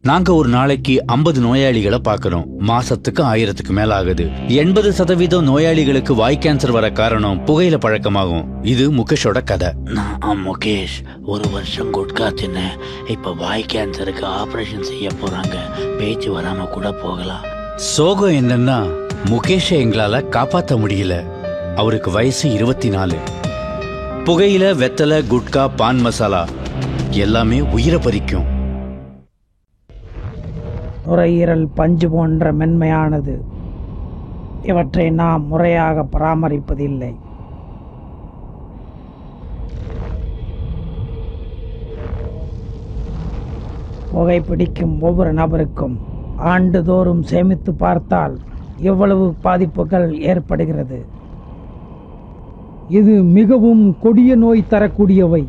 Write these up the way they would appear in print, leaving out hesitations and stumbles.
நாங்க ஒரு நாளைக்கு 50 நோயாளிகளை பார்க்கறோம். மாசத்துக்கு 1000க்கு மேல ஆகுது. 80% நோயாளிகளுக்கு வாய் கேன்சர் வர காரணம் புகையில பழக்கமாகும். இது முகேஷோட கதை. நான் முகேஷ் 1 வருஷம் குட்கா தின்னேன். இப்ப வாய் கேன்சருக்கு ஆபரேஷன் செய்ய போறாங்க. பேச்சு வராம கூட போகலாம். சோகம் என்னன்னா முகேஷை எங்களால காப்பாற்ற முடியல. அவருக்கு வயசு 24. புகையில, வெத்தலை, குட்கா, பான் மசாலா எல்லாமே உயிரை பறிக்கும். நுரையீரல் பஞ்சு போன்ற மென்மையானது. இவற்றை நாம் முறையாக பராமரிப்பதில்லை. புகைப்பிடிக்கும் ஒவ்வொரு நபருக்கும் ஆண்டுதோறும் சேமித்து பார்த்தால் எவ்வளவு பாதிப்புகள் ஏற்படுகிறது. இது மிகவும் கொடிய நோய் தரக்கூடியவை.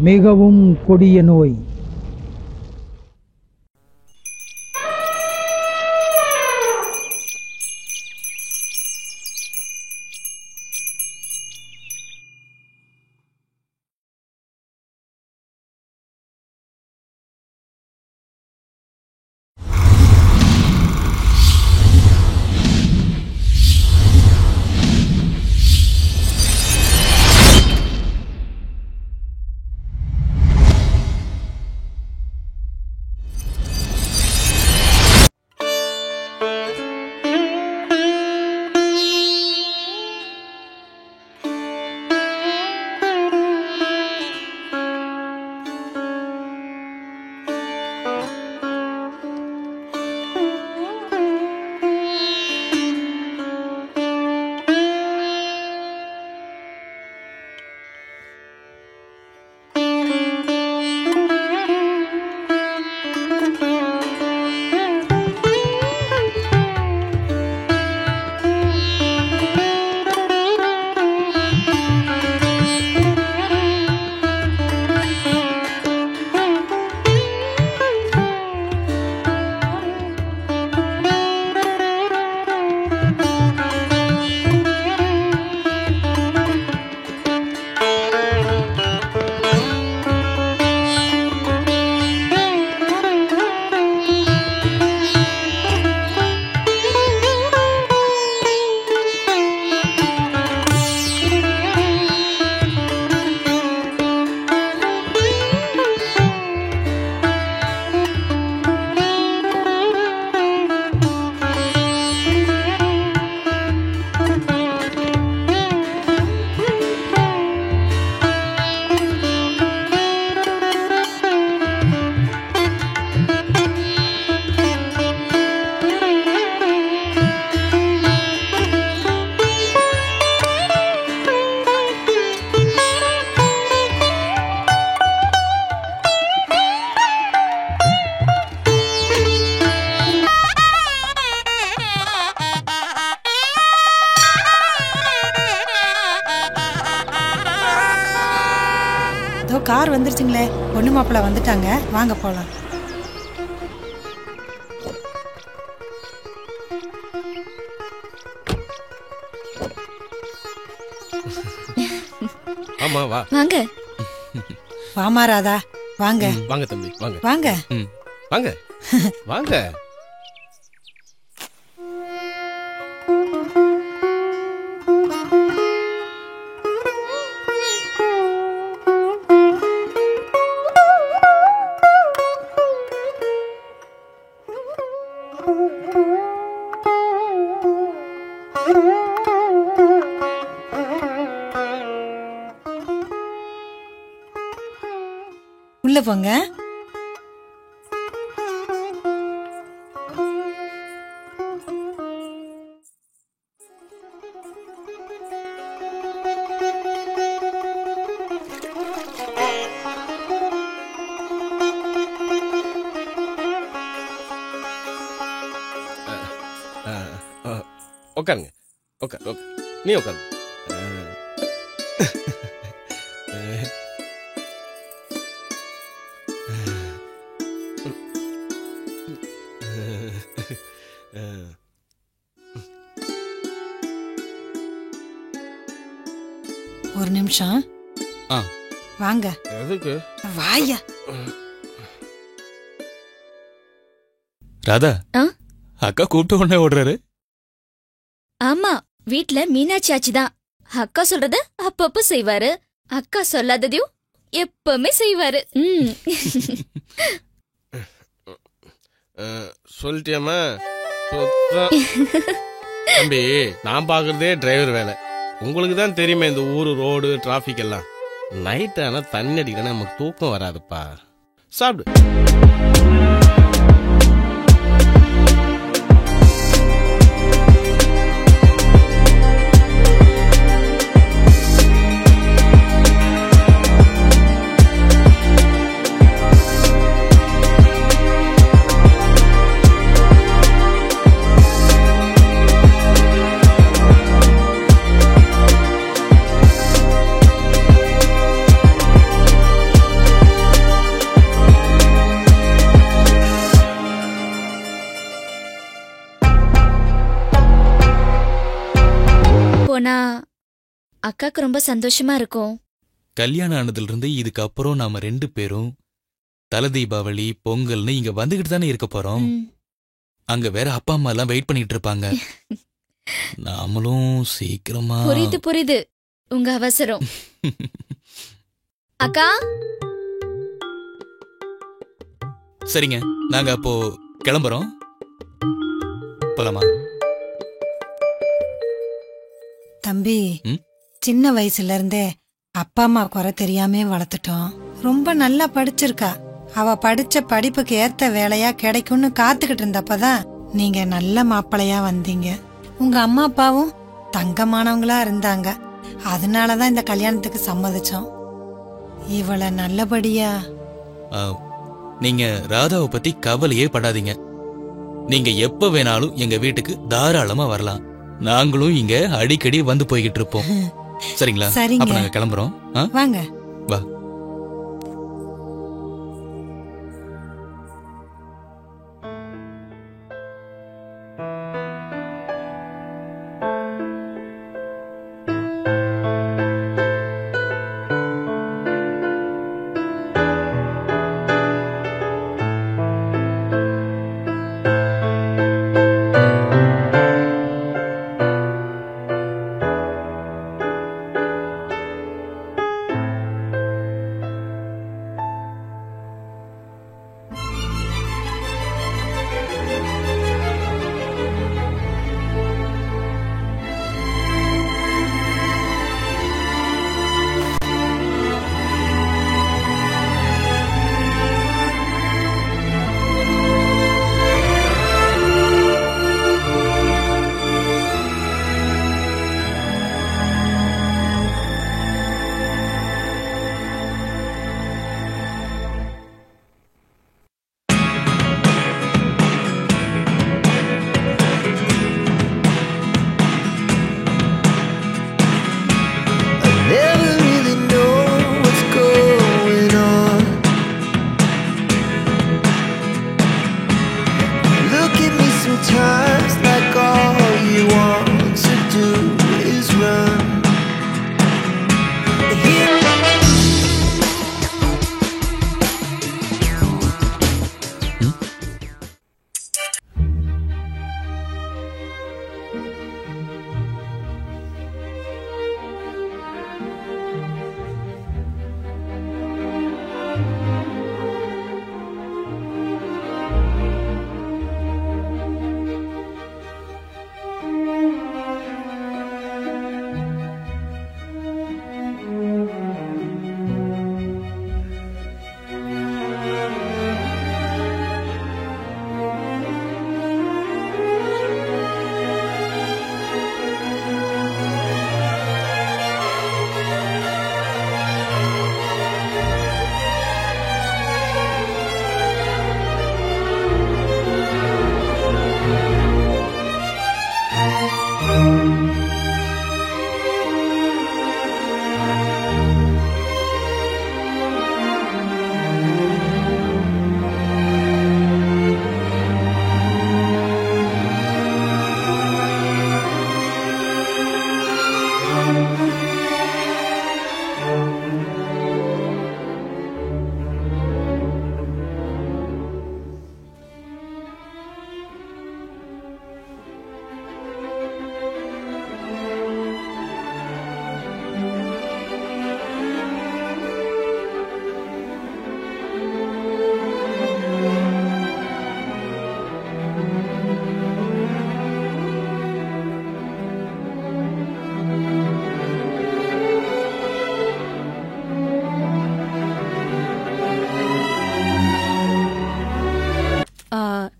மிகவும் கொடிய நோய். கார் வந்துருச்சுங்களே. பொண்ணு மாப்பிள்ள வந்துட்டாங்க, வாங்க போலாம். ஆமா வா. வாங்க. வாமா ராதா, வாங்க. வாங்க தம்பி, வாங்க. வாங்க. வாங்க. வாங்க. உள்ள போங்க. உட்காருங்க. உட்காரு. நீ உட்காரு. ஒரு நிமிஷம். வாங்க. எதுக்கு? வாயா. ராதா, ஆ? அக்கா கூப்பிட்ட உடனே ஓடுறாரு. ஆமா, வீட்ல மீனாட்சி ஆச்சி தான். அக்கா சொல்றத அப்பப்ப செய்வாரு. அக்கா சொல்லாததையும் எப்பவுமே செய்வாரு. சொல்லிட்டியாமா? சுத்தம். தம்பி, நான் பாக்குறதே டிரைவர் வேலை. உங்களுக்கு தான் தெரியுமே இந்த ஊரு ரோடு டிராபிக் எல்லாம். நைட் ஆனா தண்ணி அடிக்கிறேன்னா நமக்கு தூக்கம் வராதுப்பா. சாப்பிடு. போனா அக்காக்கு ரொம்ப சந்தோஷமா இருக்கும். கல்யாணம் ஆனதுல இருந்து இதுக்கப்புறம் நாம 2 பேரும் தல தீபாவளி பொங்கல்னு இங்க வந்துகிட்டு தானே இருக்க போறோம். அங்க வேற அப்பா அம்மா எல்லாம் வெயிட் பண்ணிட்டு இருப்பாங்க. நாமளும் சீக்கிரமா. புரியுது புரியுது உங்க அவசரம். அக்கா, சரிங்க, நாங்க அப்போ கிளம்புறோம். போலாமா? தம்பி, ம்? சின்ன வயசுல இருந்தே அப்பா அம்மா குறை தெரியாமே வளர்த்துட்டோம். ரொம்ப நல்லா படிச்சிருக்கா. அவ படிச்ச படிப்புக்கு ஏத்த வேலையா கிடைக்கும்னு காத்துக்கிட்டு இருந்தப்பதான் நீங்க நல்ல மாப்பிளையா வந்தீங்க. உங்க அம்மா அப்பாவும் தங்கமானவங்களா இருந்தாங்க. அதனாலதான் இந்த கல்யாணத்துக்கு சம்மதிச்சோம். இவளை நல்லபடியா. நீங்க ராதாவை பத்தி கவலையே படாதீங்க. நீங்க எப்ப வேணாலும் எங்க வீட்டுக்கு தாராளமா வரலாம். நாங்களும் இங்க அடிக்கடி வந்து போய்கிட்டு இருப்போம். சரிங்களா? சரிங்க. அப்ப நாங்க கிளம்புறோம். வாங்க. வா.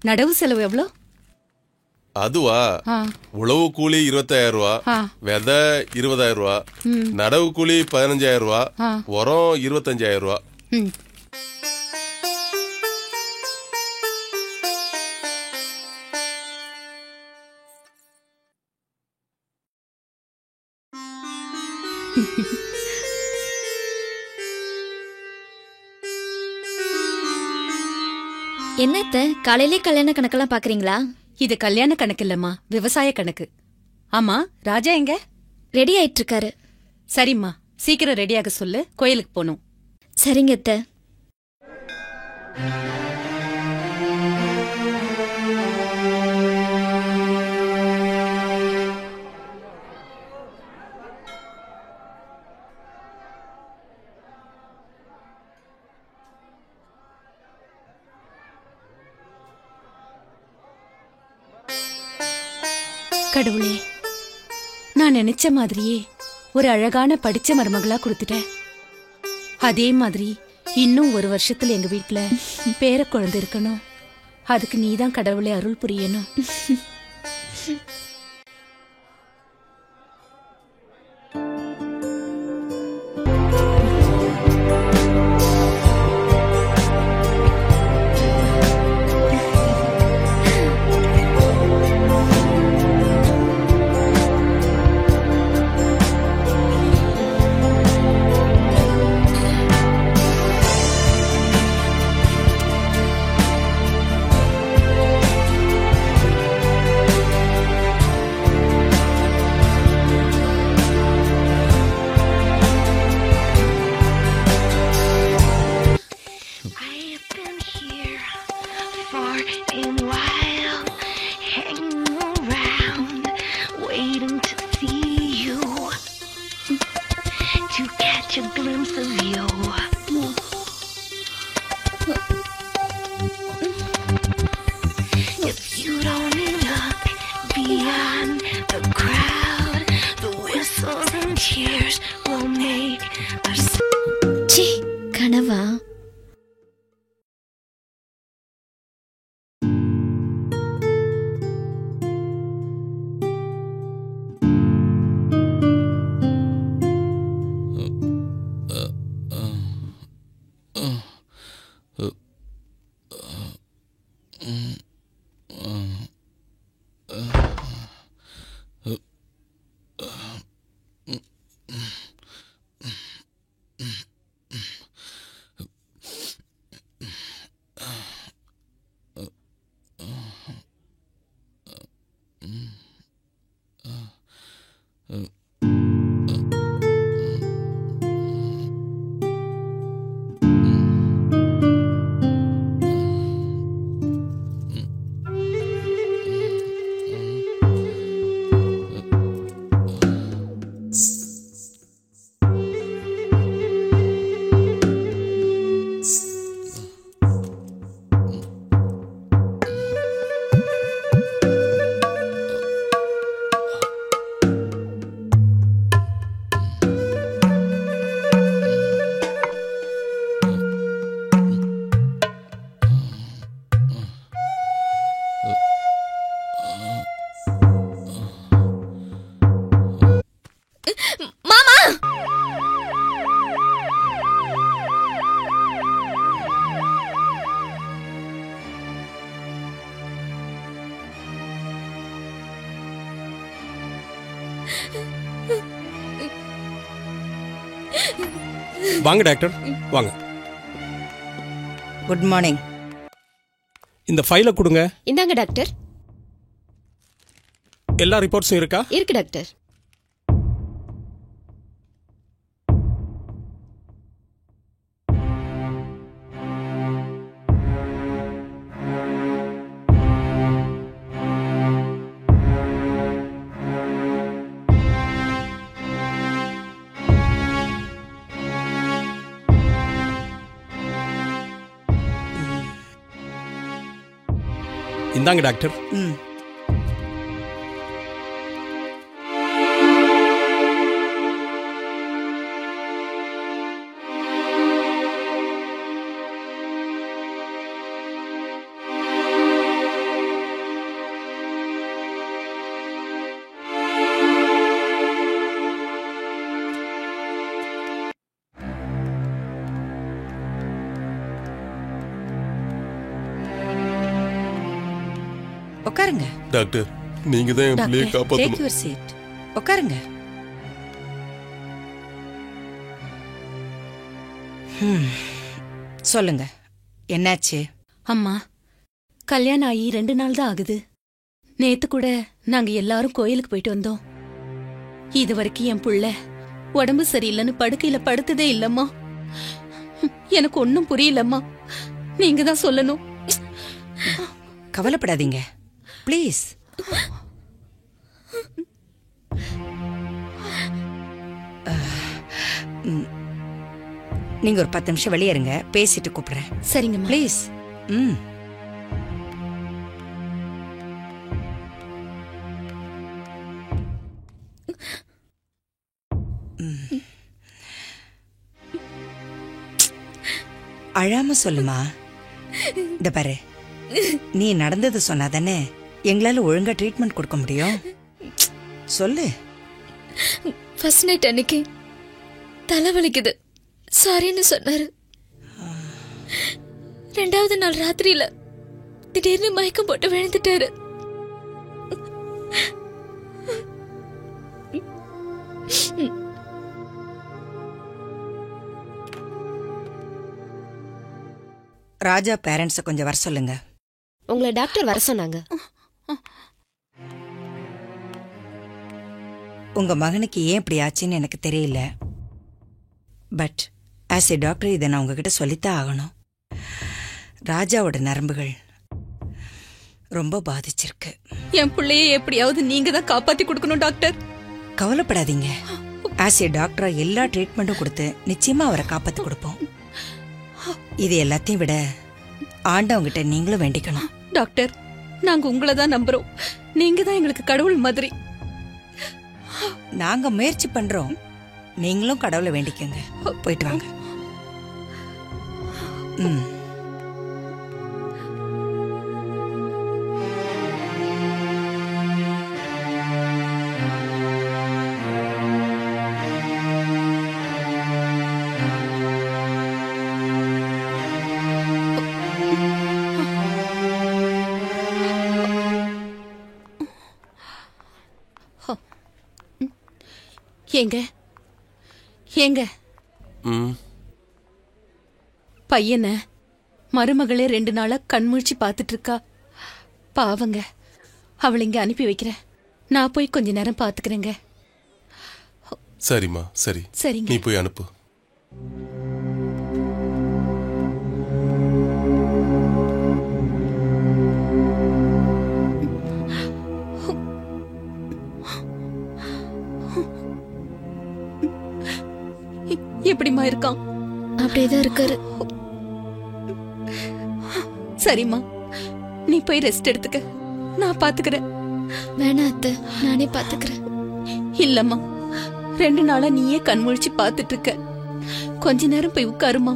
நடவு செலவு எவ்வளோ? அதுவா, உழவு கூலி 25,000 ரூபா, விதை 20,000 ரூபா, நடவு கூலி 15,000 ரூபா, உரம் 25,000 ரூபா. என்னத்த காலையிலே கல்யாண கணக்கெல்லாம் பாக்குறீங்களா? இது கல்யாண கணக்கு இல்லம்மா, விவசாய கணக்கு. ஆமா, ராஜா எங்க? ரெடி ஆயிட்டு இருக்காரு. சரிம்மா, சீக்கிரம் ரெடியாக சொல்லு, கோயிலுக்கு போகணும். சரிங்க அத்தை. கடவுளே, நான் நினைச்ச மாதிரியே ஒரு அழகான படிச்ச மருமகளா கொடுத்துட்டேன். அதே மாதிரி இன்னும் ஒரு வருஷத்துல எங்க வீட்டுல பேர குழந்தை இருக்கணும். அதுக்கு நீதான் கடவுளே அருள் புரியணும். கனவா? வாங்க டாக்டர், வாங்க. Good morning. இந்த ஃபைலை கொடுங்க. இந்தாங்க டாக்டர். எல்லா ரிப்போர்ட்ஸும் இருக்கா? இருக்கு டாக்டர். இந்தாங்க டாக்டர். உட்காருங்க. டாக்டர் நீங்க தான் என் பிள்ளையை டாக்டர், take காப்பாத்தணும். your seat. உட்காருங்க. சொல்லுங்க, என்னாச்சு? அம்மா, கல்யாணம் ஆகி 2 நாள் தான் ஆகுது. நேத்து கூட நாங்க எல்லாரும் கோயிலுக்கு போயிட்டு வந்தோம். இது வரைக்கும் என் புள்ள உடம்பு சரியில்லைன்னு படுக்கையில படுத்ததே இல்லம்மா. எனக்கு ஒன்னும் புரியலம்மா. நீங்க தான் சொல்லணும். கவலைப்படாதீங்க ப்ளீஸ். நீங்க ஒரு 10 நிமிஷம் வெளியே இருங்க, பேசிட்டு கூப்பிடுறேன். சரிங்க ப்ளீஸ். அழாம சொல்லுமா. இந்த பாரு, நீ நடந்தது சொன்னாதானே எங்களால ஒழுங்கா ட்ரீட்மெண்ட் கொடுக்க முடியும். சொல்லு. ஃபர்ஸ்ட் நைட் அன்னைக்கு தலைவலிக்குது சாரின்னு சொன்னாரு. 2வது நாள் ராத்திரியில திடீர்னு மயக்கம் போட்டு விழுந்துட்டாரு. ராஜா பேரண்ட்ஸை கொஞ்சம் வர சொல்லுங்க. உங்களை டாக்டர் வர சொன்னாங்க. உங்க மகனுக்கு ஏன் இப்படி ஆச்சுன்னு எனக்கு தெரியல. பட் ஆஸ் ஏ டாக்டர் இதை நான் உங்ககிட்ட சொல்லித்தான் ஆகணும். ராஜாவோட நரம்புகள் ரொம்ப பாதிச்சிருக்கு. என் பிள்ளைய எப்படியாவது நீங்க தான் காப்பாத்தி கொடுக்கணும் டாக்டர். கவலைப்படாதீங்க. ஆஸ் ஏ டாக்டரா எல்லா ட்ரீட்மெண்ட்டும் கொடுத்து நிச்சயமா அவரை காப்பாத்தி கொடுப்போம். இது எல்லாத்தையும் விட ஆண்டவங்கிட்ட நீங்களும் வேண்டிக்கணும். டாக்டர், நாங்க உங்களை தான் நம்புறோம். நீங்க தான் எங்களுக்கு கடவுள் மாதிரி. நாங்க முயற்சி பண்றோம், நீங்களும் கடவுளை வேண்டிக்கங்க. போயிட்டு வாங்க. ஏங்க ஏங்க பையனை மருமகளே 2 நாளா கண்முழிச்சு பாத்துட்டு இருக்கா. பாவங்க, அவளை இங்க அனுப்பி வைக்கிறேன். நான் போய் கொஞ்ச நேரம் பாத்துக்கிறேங்க. சரிம்மா, சரி. சரிங்க, நீ போய் அனுப்பு. எப்படிமா இருக்கான்? அப்படியேதான் இருக்காரு. சரிம்மா, நீ போய் ரெஸ்ட் எடுத்துக்க, நான் பாத்துக்கிறேன். வேணா அத்தை, நானே பாத்துக்கிறேன். இல்லம்மா, 2 நாளா நீயே கண்முழிச்சு பாத்துட்டு இருக்க. கொஞ்ச நேரம் போய் உட்காருமா.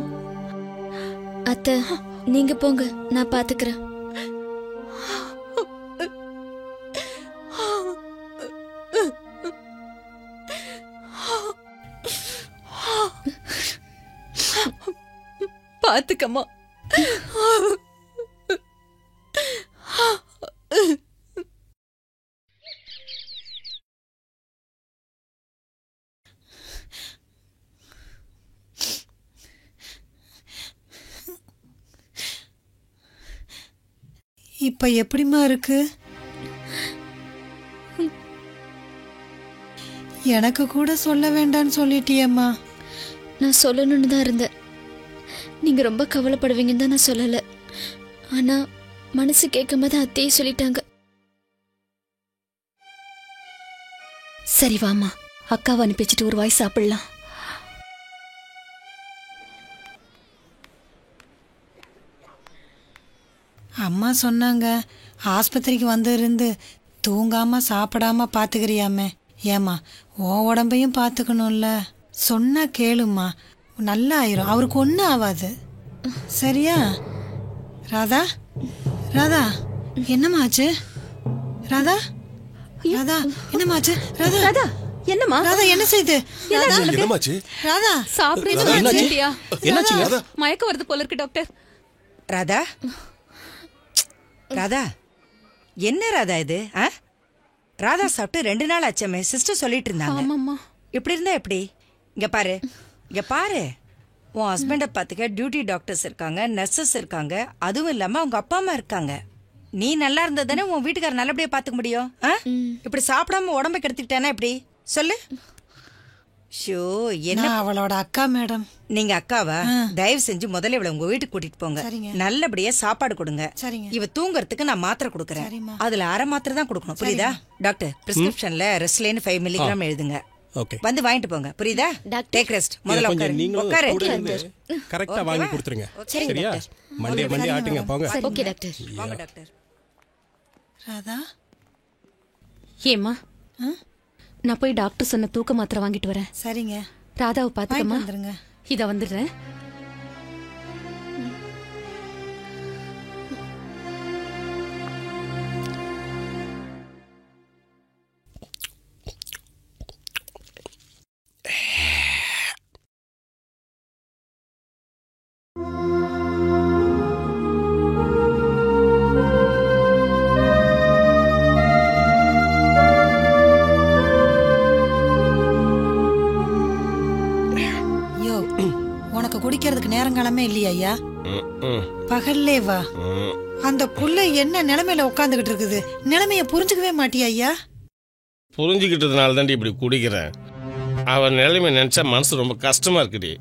அத்தை, நீங்க போங்க, நான் பாத்துக்கிறேன். பாத்துக்கம்மா. இப்ப எப்படிமா இருக்கு? எனக்கு கூட சொல்ல வேண்டான்னு சொல்லிட்டியம்மா. நான் சொல்லணும்னு தான் இருந்தேன். நீங்க ரொம்ப கவலைப்படுவீங்கன்னு தான் நான் சொல்லல. ஆனா மனசு கேட்கும் போது அத்தையே சொல்லிட்டாங்க. சரி வாமா, அக்காவை அனுப்பிச்சிட்டு ஒரு வாய் சாப்பிடலாம். அம்மா சொன்னாங்க ஆஸ்பத்திரிக்கு வந்து இருந்து தூங்காம சாப்பிடாம பாத்துக்கிறியாமே. ஏமா, உன் உடம்பையும் பாத்துக்கணும்ல. சொன்னா கேளுமா, நல்லா ஆயிரும். அவருக்கு ஒன்றும் ஆகாது. சரியா? ராதா, ராதா, என்னமாச்சு? ராதா, ராதா, என்னமாச்சு? ராதா, ராதா, என்னம்மா? ராதா, என்ன செய்து? என்னமாச்சு? ராதா, சாப்பிடுறீங்க? மயக்கம் வருது போல இருக்கு டாக்டர். ராதா, ராதா, என்ன ராதா இது? ராதா சாப்பிட்டு 2 நாள் ஆச்சமே. சிஸ்டர் சொல்லிட்டு இருந்தாங்க. ஆமாம்மா. இப்படி இருந்தா எப்படி? இங்க பாரு உன் ஹஸ்பண்டை பார்த்துக்க டியூட்டி டாக்டர்ஸ் இருக்காங்க, நர்சஸ் இருக்காங்க, அதுவும் இல்லாம அவங்க அப்பா அம்மா இருக்காங்க. நீ நல்லா இருந்தா தானே உன் வீட்டுக்கார நல்லபடியா பாத்துக்க முடியும். இப்படி சாப்பிடாம உடம்ப கெடுத்துக்கிட்டானா எப்படி சொல்லு? ஷோ, என்ன அவளோட அக்கா மேடம். நீங்க அக்காவா? தயவு செஞ்சு முதல்ல இவளை உங்க வீட்டுக்கு கூட்டிட்டு போங்க. நல்லபடியா சாப்பாடு கொடுங்க. இவ தூங்கறதுக்கு நான் மாத்திரை கொடுக்கறேன். அதுல அரை மாத்திரை தான் கொடுக்கணும், புரியுதா? டாக்டர் பிரிஸ்கிரிப்ஷன்ல ரெஸ்ட்லேன்னு 5 மில்லிகிராம் எழுதுங்க. வந்து வாங்கிட்டு போங்க, புரியுதா? Take rest. முதல்ல உட்காரு. கரெக்ட்டா வாங்கி கொடுத்துருங்க. சரியா? மண்டே ஆட்டுங்க போங்க. Okay doctor. வாங்க டாக்டர். ராதா, ஏம்மா, நான் போய் டாக்டர் சொன்ன தூக்க மாத்திரை வாங்கிட்டு வரேன். சரிங்க. ராதாவை பாத்துக்கமா. இத வந்துடுறேன். குடிக்கிறதுக்கு நேரங்காலமே இல்லையா ஐயா? பகல்லே வா. அந்த புள்ள என்ன நிலைமையில உட்காந்துக்கிட்டு இருக்குது, நிலைமைய புரிஞ்சுக்கவே மாட்டியா ஐயா? புரிஞ்சுக்கிட்டதுனால தாண்டி இப்படி குடிக்கிறேன். அவன் நிலைமை நினைச்சா மனசு ரொம்ப கஷ்டமா இருக்குடி.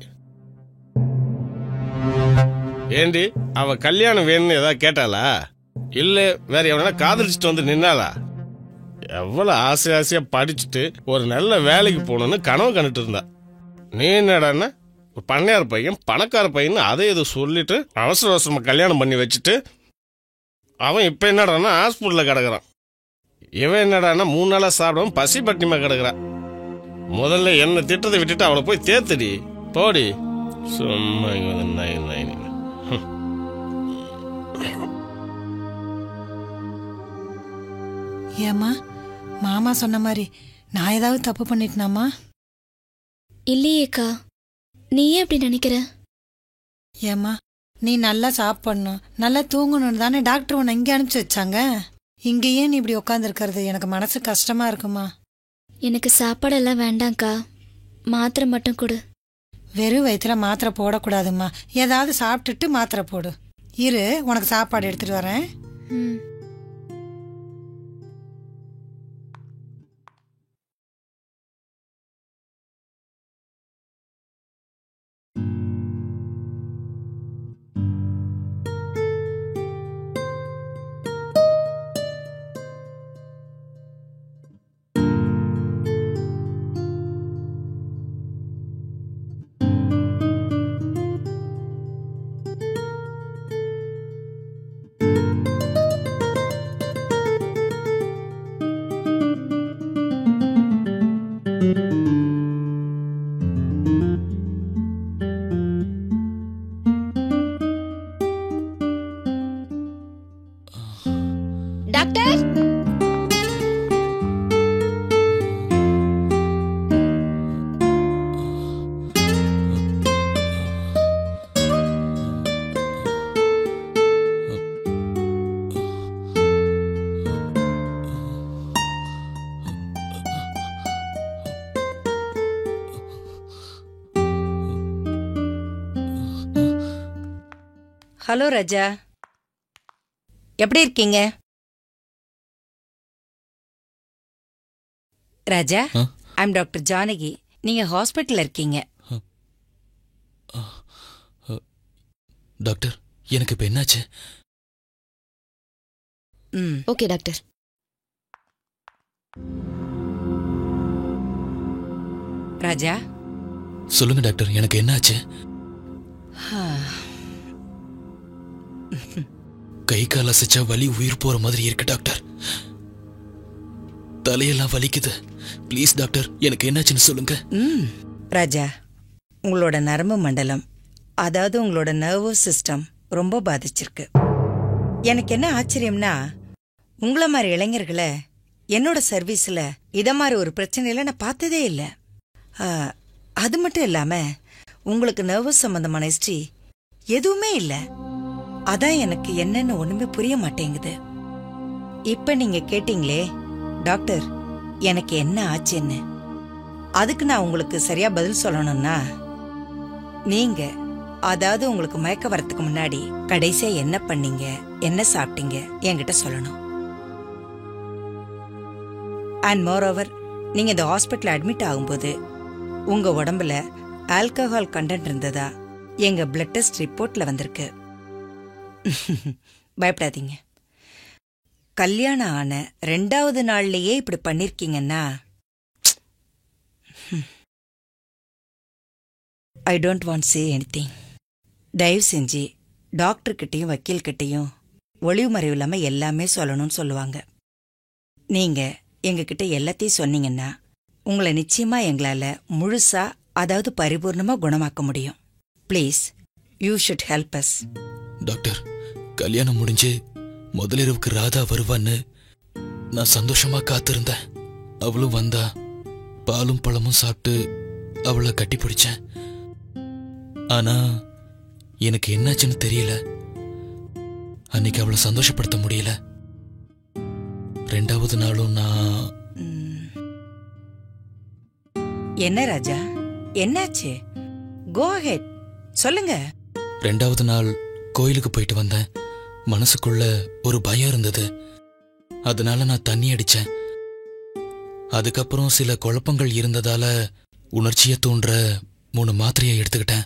ஏண்டி அவ கல்யாணம் வேணும்னு ஏதாவது கேட்டாளா? இல்ல வேற எவனா காதலிச்சுட்டு வந்து நின்னாளா? எவ்வளவு ஆசையா படிச்சுட்டு ஒரு நல்ல வேலைக்கு போகணும்னு கனவு கண்டுட்டு இருந்தா. நீ என்னடான்னா ஒரு பண்ணையார் பையன் பணக்கார பையன் அதை எதோ சொல்லிட்டு அவசர அவசரமா கல்யாணம் பண்ணி வச்சுட்டு அவன் இப்ப என்னடான்னா ஹாஸ்பிட்டல்ல கிடக்குறான். இவன் என்னடான்னா 3 நாளா சாப்பிடாம பசி பட்டினிமா கிடக்குறான். முதல்ல என்ன திட்டத்தை விட்டுட்டு அவளை போய் தேத்துடி போடி. சும்மா ஏமா மாமா சொன்ன மாதிரி நான் ஏதாவது தப்பு பண்ணிட்டேனாமா? இல்லையேக்கா, நீ ஏன் அப்படி நினைக்கிற? ஏமா நீ நல்லா சாப்பிடணும், நல்லா தூங்கணும்னு தானே டாக்டர் உன்னை இங்கே அனுப்பிச்சு வச்சாங்க. இங்கேயே நீ இப்படி உட்காந்துருக்கிறது எனக்கு மனசு கஷ்டமா இருக்குமா? எனக்கு சாப்பாடெல்லாம் வேண்டாம்க்கா, மாத்திரை மட்டும் கொடு. வெறும் வயிற்றுல மாத்திரை போடக்கூடாதும்மா, ஏதாவது சாப்பிட்டுட்டு மாத்திரை போடு. இரு, உனக்கு சாப்பாடு எடுத்துட்டு வரேன். டாக்டர், ஹலோ ராஜா, எப்படி இருக்கீங்க? ராஜா, ஐம் டாக்டர் ஜானகி. நீங்க ஹாஸ்பிட்டல்ல இருக்கீங்க. டாக்டர், எனக்கு இப்ப என்னாச்சு? Okay doctor. ராஜா, சொல்லுங்க டாக்டர், எனக்கு என்னாச்சு? கை கால் அசைச்சா வலி உயிர் போற மாதிரி இருக்கு டாக்டர். தலையெல்லாம் வலிக்குது. ப்ளீஸ் டாக்டர், எனக்கு என்னாச்சுன்னு சொல்லுங்க. ராஜா, உங்களோட நரம்பு மண்டலம், அதாவது உங்களோட நர்வஸ் சிஸ்டம் ரொம்ப பாதிச்சிருக்கு. எனக்கு என்ன ஆச்சரியம்னா, உங்கள மாதிரி இளைஞர்களை என்னோட சர்வீஸ்ல இத மாதிரி ஒரு பிரச்சனையில நான் பார்த்ததே இல்லை. அது மட்டும் இல்லாம உங்களுக்கு நர்வஸ் சம்பந்தமான ஹிஸ்டரி எதுவுமே இல்லை. அதான் எனக்கு என்னன்னு ஒண்ணுமே புரிய மாட்டேங்குது. இப்ப நீங்க கேட்டீங்களே டாக்டர் எனக்கு என்ன ஆச்சுன்னு, அதுக்கு நான் உங்களுக்கு சரியா பதில் சொல்லணும்னா, நீங்க அதாவது உங்களுக்கு மயக்க வரத்துக்கு முன்னாடி கடைசியா என்ன பண்ணீங்க, என்ன சாப்பிட்டீங்க என்கிட்ட சொல்லணும். அண்ட் மோரோவர், நீங்க இந்த ஹாஸ்பிட்டல் அட்மிட் ஆகும்போது உங்க உடம்புல ஆல்கஹால் கண்டென்ட் இருந்ததா எங்க பிளட் டெஸ்ட் ரிப்போர்ட்ல வந்திருக்கு. பயப்படாதீங்க. கல்யாணம் ஆன 2வது நாள்லயே இப்படி பண்ணிருக்கீங்கன்னா I don't want say anything. தயவு செஞ்சு டாக்டர்கிட்டையும் வக்கீல்கிட்டையும் ஒளிவு மறைவு இல்லாம எல்லாமே சொல்லணும்னு சொல்லுவாங்க. நீங்க எங்ககிட்ட எல்லாத்தையும் சொன்னீங்கன்னா உங்களை நிச்சயமா எங்களால முழுசா அதாவது பரிபூர்ணமா குணமாக்க முடியும். Please you should help us. Doctor, கல்யாணம் முடிஞ்சு முதலிரவுக்கு ராதா வருவான்னு நான் சந்தோஷமா காத்திருந்தேன். அவளும் வந்தா. பாலும் பழமும் சாப்பிட்டு அவளை கட்டி பிடிச்சேன். ஆனா எனக்கு என்னாச்சுன்னு தெரியல. அன்னைக்கு அவளை சந்தோஷப்படுத்த முடியல. 2வது நாளும் நான் என்ன ராஜா, என்னாச்சு? கோ அஹெட், சொல்லுங்க. 2வது நாள் கோயிலுக்கு போயிட்டு வந்தேன். மனசுக்குள்ள ஒரு பயம் இருந்தது. அதனால நான் தண்ணி அடிச்சேன். அதுக்கப்புறம் சில குழப்பங்கள் இருந்ததால உணர்ச்சியை தூண்டுற 3 மாத்திரையை எடுத்துக்கிட்டேன்.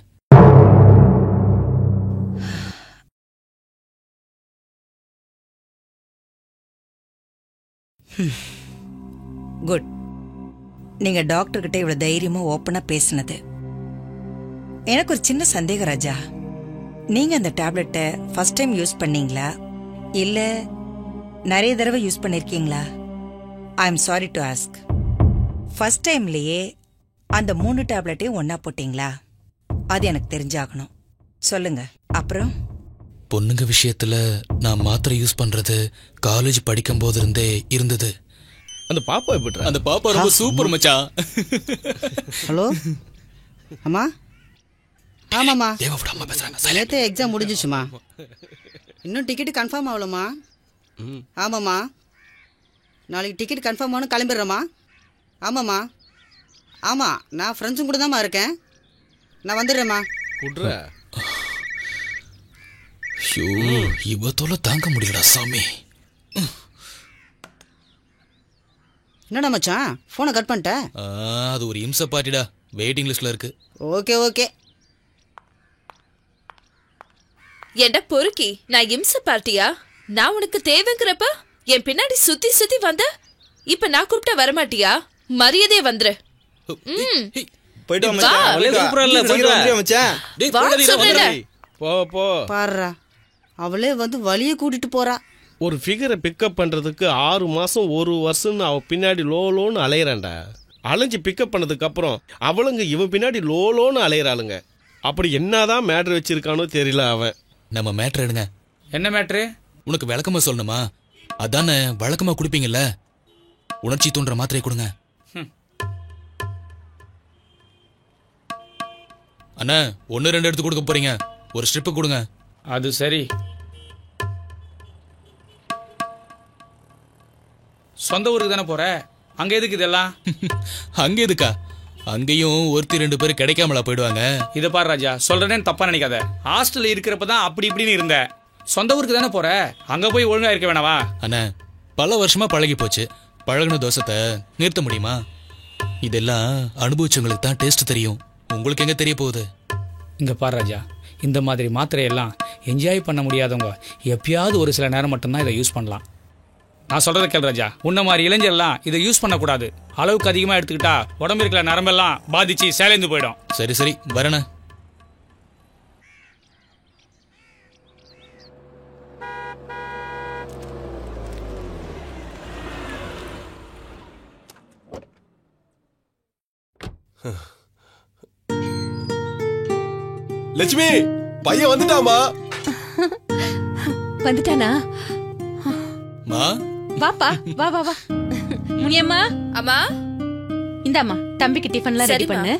குட். நீங்க டாக்டர் கிட்ட இவ்வளவு தைரியமா ஓப்பனா பேசினது. எனக்கு ஒரு சின்ன சந்தேகம் ராஜா. நீங்க அந்த டேப்லெட்டை ஃபர்ஸ்ட் டைம் யூஸ் பண்ணீங்களா இல்ல நிறைய தடவை யூஸ் பண்ணிருக்கீங்களா? I am sorry to ask. First டைம்லயே அந்த 3 டேப்லெட்டையும் ஒன்னா போட்டீங்களா? அது எனக்கு தெரிஞ்சாகணும். சொல்லுங்க. அப்புறம் பொண்ணுங்க விஷயத்துல நான் மாத்திரை யூஸ் பண்றது காலேஜ் படிக்கும் போது இருந்தே இருந்தது. அந்த பாப்பா எப்படி? அந்த பாப்பா ரொம்ப சூப்பர் மச்சான். ஹலோ அம்மா. ஆமாம்மா, தேவப்படாம பேசுறாங்க. நேற்று எக்ஸாம் முடிஞ்சிச்சுமா. இன்னும் டிக்கெட் கன்ஃபார்ம் ஆகலம்மா. ஆமாம்மா, நாளைக்கு டிக்கெட் கன்ஃபார்ம் ஆகணும், கிளம்பிடுறேம்மா. ஆமாம்மா. ஆமாம், நான் ஃப்ரெண்ட்ஸும் கூட தான்மா இருக்கேன். நான் வந்துடுறேம்மா. இவ தொலை தாங்க முடியலடா சாமி. என்னடா மச்சான் ஃபோனை கட் பண்ணிட்ட? அது ஒரு இம்ச பார்ட்டிடா, வெயிட்டிங் லிஸ்ட்ல இருக்கு. Okay okay. ஏண்டா பொறுக்கி, நான் இம்ச பார்ட்டியா? நான் உனக்கு தேவைங்கிறப்ப என் பின்னாடி சுத்தி சுத்தி வந்த, இப்ப நான் கூப்பிட்டா வரமாட்டியா? மரியாதையே வந்துரு. பாருடா, அவளே வந்து வழிய கூட்டிட்டு போறா. ஒரு ஃபிகரை பிக்கப் பண்றதுக்கு 6 மாசம் 1 வருஷம்னு அவ பின்னாடி லோலோன்னு அலையறான்டா. அலைஞ்சு பிக்கப் பண்ணதுக்கு அப்புறம் அவளுங்க இவன் பின்னாடி லோலோன்னு அலையறாளுங்க. அப்படி என்னதான் மேட்ரு வச்சிருக்கானோ தெரியல அவன். நம்ம மேட்ரு எடுங்க. என்ன மேட்ரு? உனக்கு விளக்கமா சொல்லணுமா? அதானே வழக்கமா குடிப்பீங்கல்ல, உணர்ச்சி தூண்டுற மாத்திரை கொடுங்க. அண்ணா 1-2 எடுத்து கொடுக்க போறீங்க, ஒரு ஸ்ட்ரிப்பு கொடுங்க. அது சரி. சொந்த ஊருக்கு தானே போற, அங்க எதுக்கு இதெல்லாம்? அங்க எதுக்கா? அங்கேயும் 1-2 பேர் கிடைக்காமலா போயிடுவாங்க. இதை பாரு ராஜா, சொல்றேன்னு தப்பா நினைக்காத. ஹாஸ்டல்ல இருக்கிறப்பதான் அப்படி இப்படின்னு இருந்த. சொந்த ஊருக்கு தானே போற, அங்க போய் ஒழுங்கா இருக்க வேணாவா? அண்ணா பல வருஷமா பழகி போச்சு, பழகின தோசத்தை நிறுத்த முடியுமா? இதெல்லாம் அனுபவிச்சவங்களுக்கு தான் டேஸ்ட் தெரியும், உங்களுக்கு எங்க தெரிய போகுது? இங்க பாரு ராஜா, இந்த மாதிரி மாத்திரையெல்லாம் என்ஜாய் பண்ண முடியாதவங்க எப்பயாவது ஒரு சில நேரம் மட்டும்தான் இதை யூஸ் பண்ணலாம். நான் சொல்றதை கேள் ராஜா, உன்ன மாதிரி இளைஞர்லாம் இதை யூஸ் பண்ணக்கூடாது. அளவுக்கு அதிகமா எடுத்துக்கிட்டா உடம்பு இருக்கிற நரம்பெல்லாம் பாதிச்சு சேலைந்து போயிடும். சரி சரி வரேண்ணா. லட்சுமி, பையன் வந்துட்டாமா? வந்துட்டானா? மா வாப்பா, வா வா வா. முனியம்மா. அம்மா. இந்தாம்மா, தம்பிக்கு டிஃபன்லாம் ரெடி பண்ணு.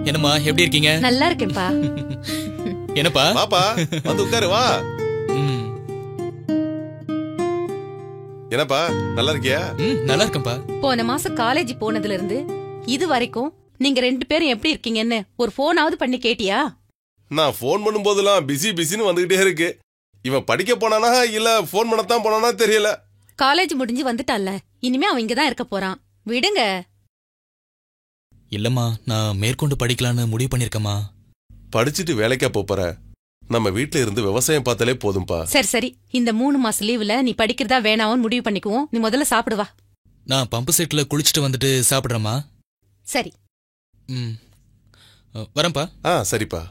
என்னம்மா எப்படி இருக்கீங்க? நல்லா இருக்கேன்ப்பா. என்னப்பா? பாப்பா வந்து உட்காரு வா. என்னப்பா நல்லா இருக்கியா? நல்லா இருக்கேன்பா. போன மாசம் காலேஜ் போனதுல இருந்து இது வரைக்கும் நீங்க 2 பேரும் எப்படி இருக்கீங்கன்னு ஒரு போனாவது பண்ணி கேட்டியா? நான் போன் பண்ணும்போதெல்லாம் பிஸின்னு வந்துகிட்டே இருக்கு. இவன் படிக்க போனானா இல்ல போன் பண்ணத்தான் போனானா தெரியல. காலேஜ் முடிஞ்சு வந்துட்டான்ல, இனிமே அவன் இங்கதான் இருக்க போறான். விடுங்க. இல்லம்மா, நான் மேற்கொண்டு படிக்கலான்னு முடிவு பண்ணிருக்கேம்மா. படிச்சுட்டு வேலைக்கா போற? நம்ம வீட்ல இருந்து விவசாயம் பார்த்தாலே போதும்பா. சரி இந்த 3 மாசம் லீவுல நீ படிக்கிறதா வேணாவும் முடிவு பண்ணிக்குவோம். நீ முதல்ல சாப்பிடுவா. நான் பம்பு செட்ல குளிச்சுட்டு வந்துட்டு சாப்பிடுறேம்மா. சரி. வரேன்ப்பா. சரிப்பா.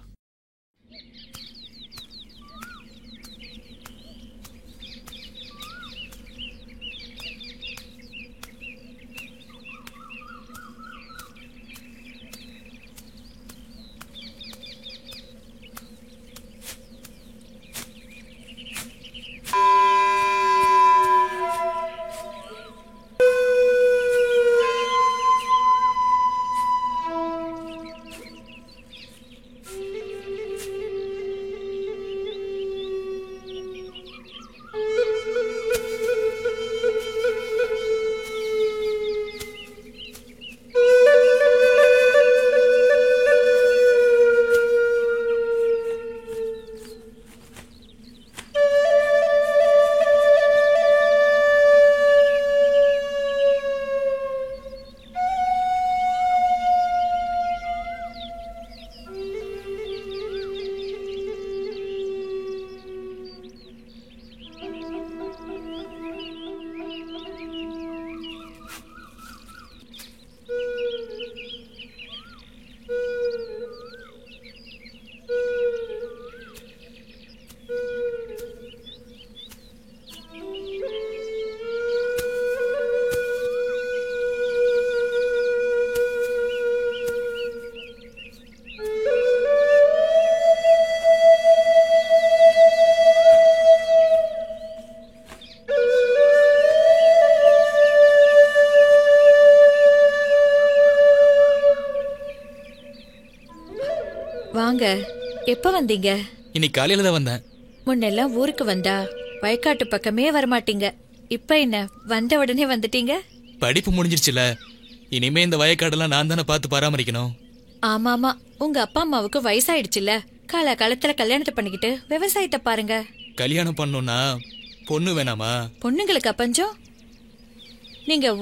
வாங்க. எப்ப வந்தீங்க? இன்னைக்கு காலையில தான் வந்தேன். முன்னெல்லாம் ஊருக்கு வந்தா வயக்காட்டு பக்கமே வரமாட்டீங்க. இப்ப என்ன வந்த உடனே வந்துட்டீங்க? படிப்பு முடிஞ்சிருச்சுல, இனிமே இந்த வயக்காடெல்லாம் நான் தானே பார்த்து பராமரிக்கணும். ஆமாமா, உங்க அப்பா அம்மாவுக்கு வயசாயிடுச்சுல. காலத்துல கல்யாணத்தை பண்ணிக்கிட்டு விவசாயத்தை பாருங்க. கல்யாணம் பண்ணணும்னா பொண்ணு வேணாமா? பொண்ணுங்களுக்கு அப்பஞ்சம். நீங்க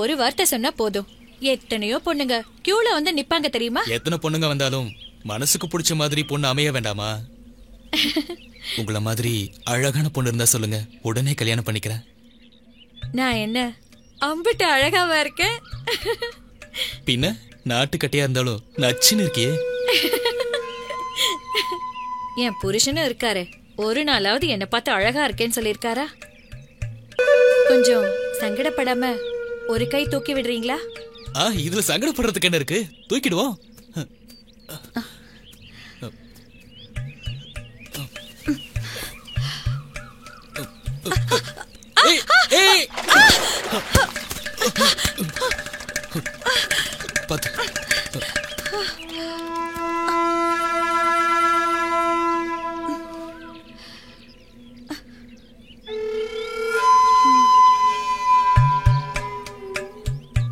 ஒரு வார்த்தை சொன்னா போதும், எத்தனையோ பொண்ணுங்க கியூல வந்து நிப்பாங்க தெரியுமா? எத்தனை பொண்ணுங்க வந்தாலும் மனசுக்கு பிடிச்ச மாதிரி பொண்ணு அமைய வேண்டாமா? உங்களை மாதிரி அழகான பொண்ணு இருந்தா சொல்லுங்க, உடனே கல்யாணம் பண்ணிக்கிறேன். நான் என்ன அம்பிட்டு அழகாவா இருக்கேன்? பின்ன நாட்டுக்கட்டையா இருந்தாலும் நச்சுன்னு இருக்கியே. என் புருஷனும் இருக்காரு, ஒரு நாளாவது என்ன பார்த்து அழகா இருக்கேன்னு சொல்லிருக்காரா? கொஞ்சம் சங்கடப்படாம ஒரு கை தூக்கி விடுறீங்களா? இதுல சங்கடப்படுறதுக்கு என்ன இருக்கு, தூக்கிடுவோம்.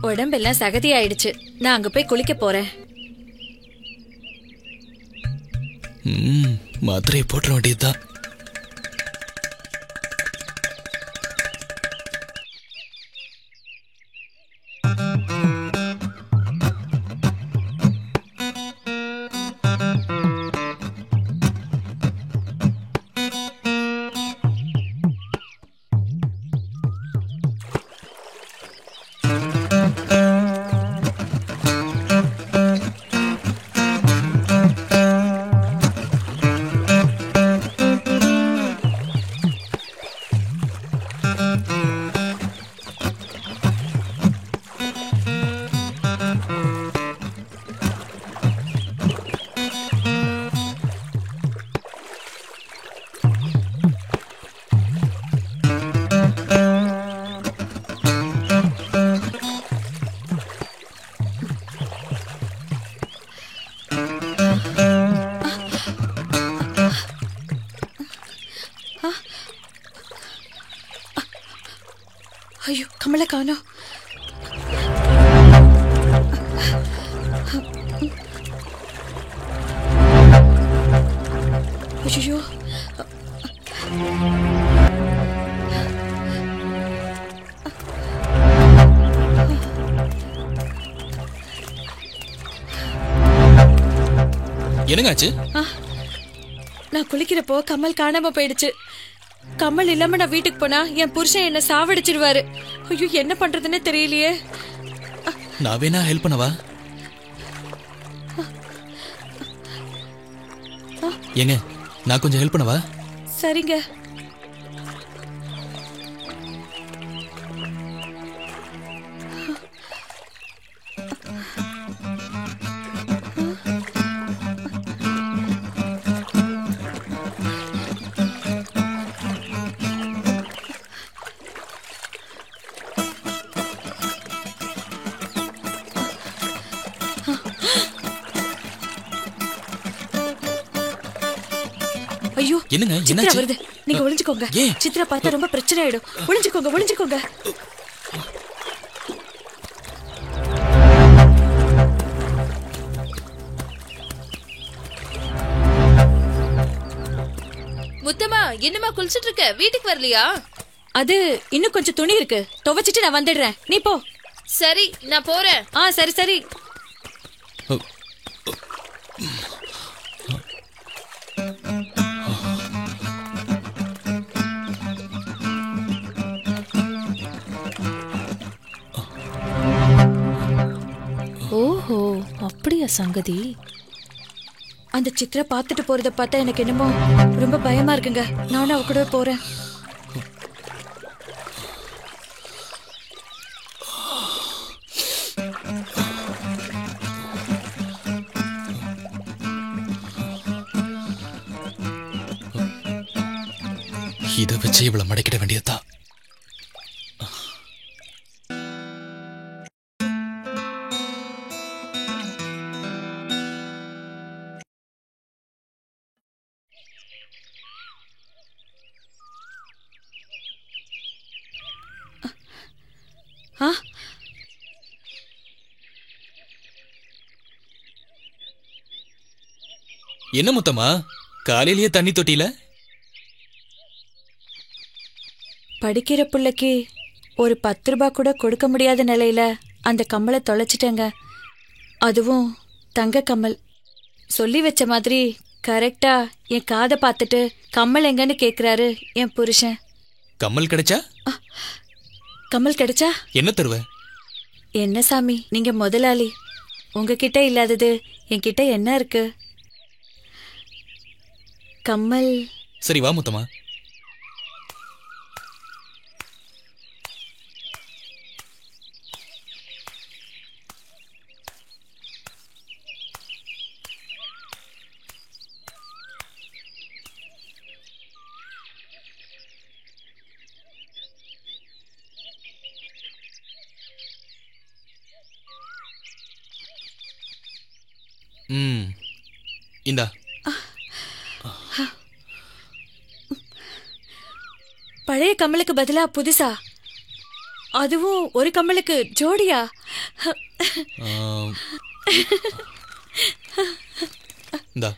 உடம்பெல்லாம் சகதி ஆயிடுச்சு, நான் அங்க போய் குளிக்க போறேன். மாத்திரையை போட்டுற வேண்டியதுதான். ஐயோ கமலை காணோம். ஐயோ என்னங்காச்சு? நான் குளிக்கிறப்போ கமல் காணாம போயிடுச்சு. கமல் இல்லாம நான் வீட்டுக்கு போனா என் புருஷன் என்ன சாவடிச்சிருவாரு. ஐயோ என்ன பண்றதுன்னே தெரியலையே. நான் வேணா ஹெல்ப் பண்ணவா? ஏங்க நான் கொஞ்சம் ஹெல்ப் பண்ணவா? சரிங்க. ஐயோ என்னங்க சித்ரா என்னாச்சு? வருது. நீங்க ஒளிஞ்சுக்கோங்க. சித்ரா பார்த்தா ரொம்ப பிரச்சனை ஆயிடும். ஒளிஞ்சுக்கோங்க ஒளிஞ்சுக்கோங்க. முத்தம்மா என்னமா குளிச்சிட்டு இருக்க? வீட்டுக்கு வரலையா? அது இன்னும் கொஞ்சம் துணி இருக்கு, துவைச்சிட்டு நான் வந்துடுறேன். நீ போ. சரி நான் போறேன். சரி சரி. ஓஹோ அப்படியா சங்கதி. அந்த சித்ரா பார்த்துட்டு போறத பார்த்தா எனக்கு என்னமோ ரொம்ப பயமா இருக்குங்க. நானும் அவ கூட போறேன். இதை வச்சு இவ்வளவு மடக்கிட வேண்டியதுதான். என்ன முத்தம்மா காலையிலேயே தண்ணி தொட்டில? படிக்கிற பிள்ளைக்கு ஒரு 10 ரூபாய் கூட கொடுக்க முடியாத நிலையில அந்த கம்மலை தொலைச்சிட்டேங்க. அதுவும் தங்க கம்மல். சொல்லி வச்ச மாதிரி கரெக்டா என் காதை பார்த்துட்டு கம்மல் எங்கன்னு கேக்குறாரு என் புருஷன். கம்மல் கிடைச்சா? கம்மல் கிடைச்சா என்ன தருவ? என்ன சாமி நீங்க முதலாளி, உங்ககிட்ட இல்லாதது என்கிட்ட என்ன இருக்கு? கம்மல். சரி வா முத்தம்மா. இந்தா. பழைய கம்மலுக்கு பதிலா புதுசா, அதுவும் ஒரு கம்மலுக்கு ஜோடியா? இந்தா.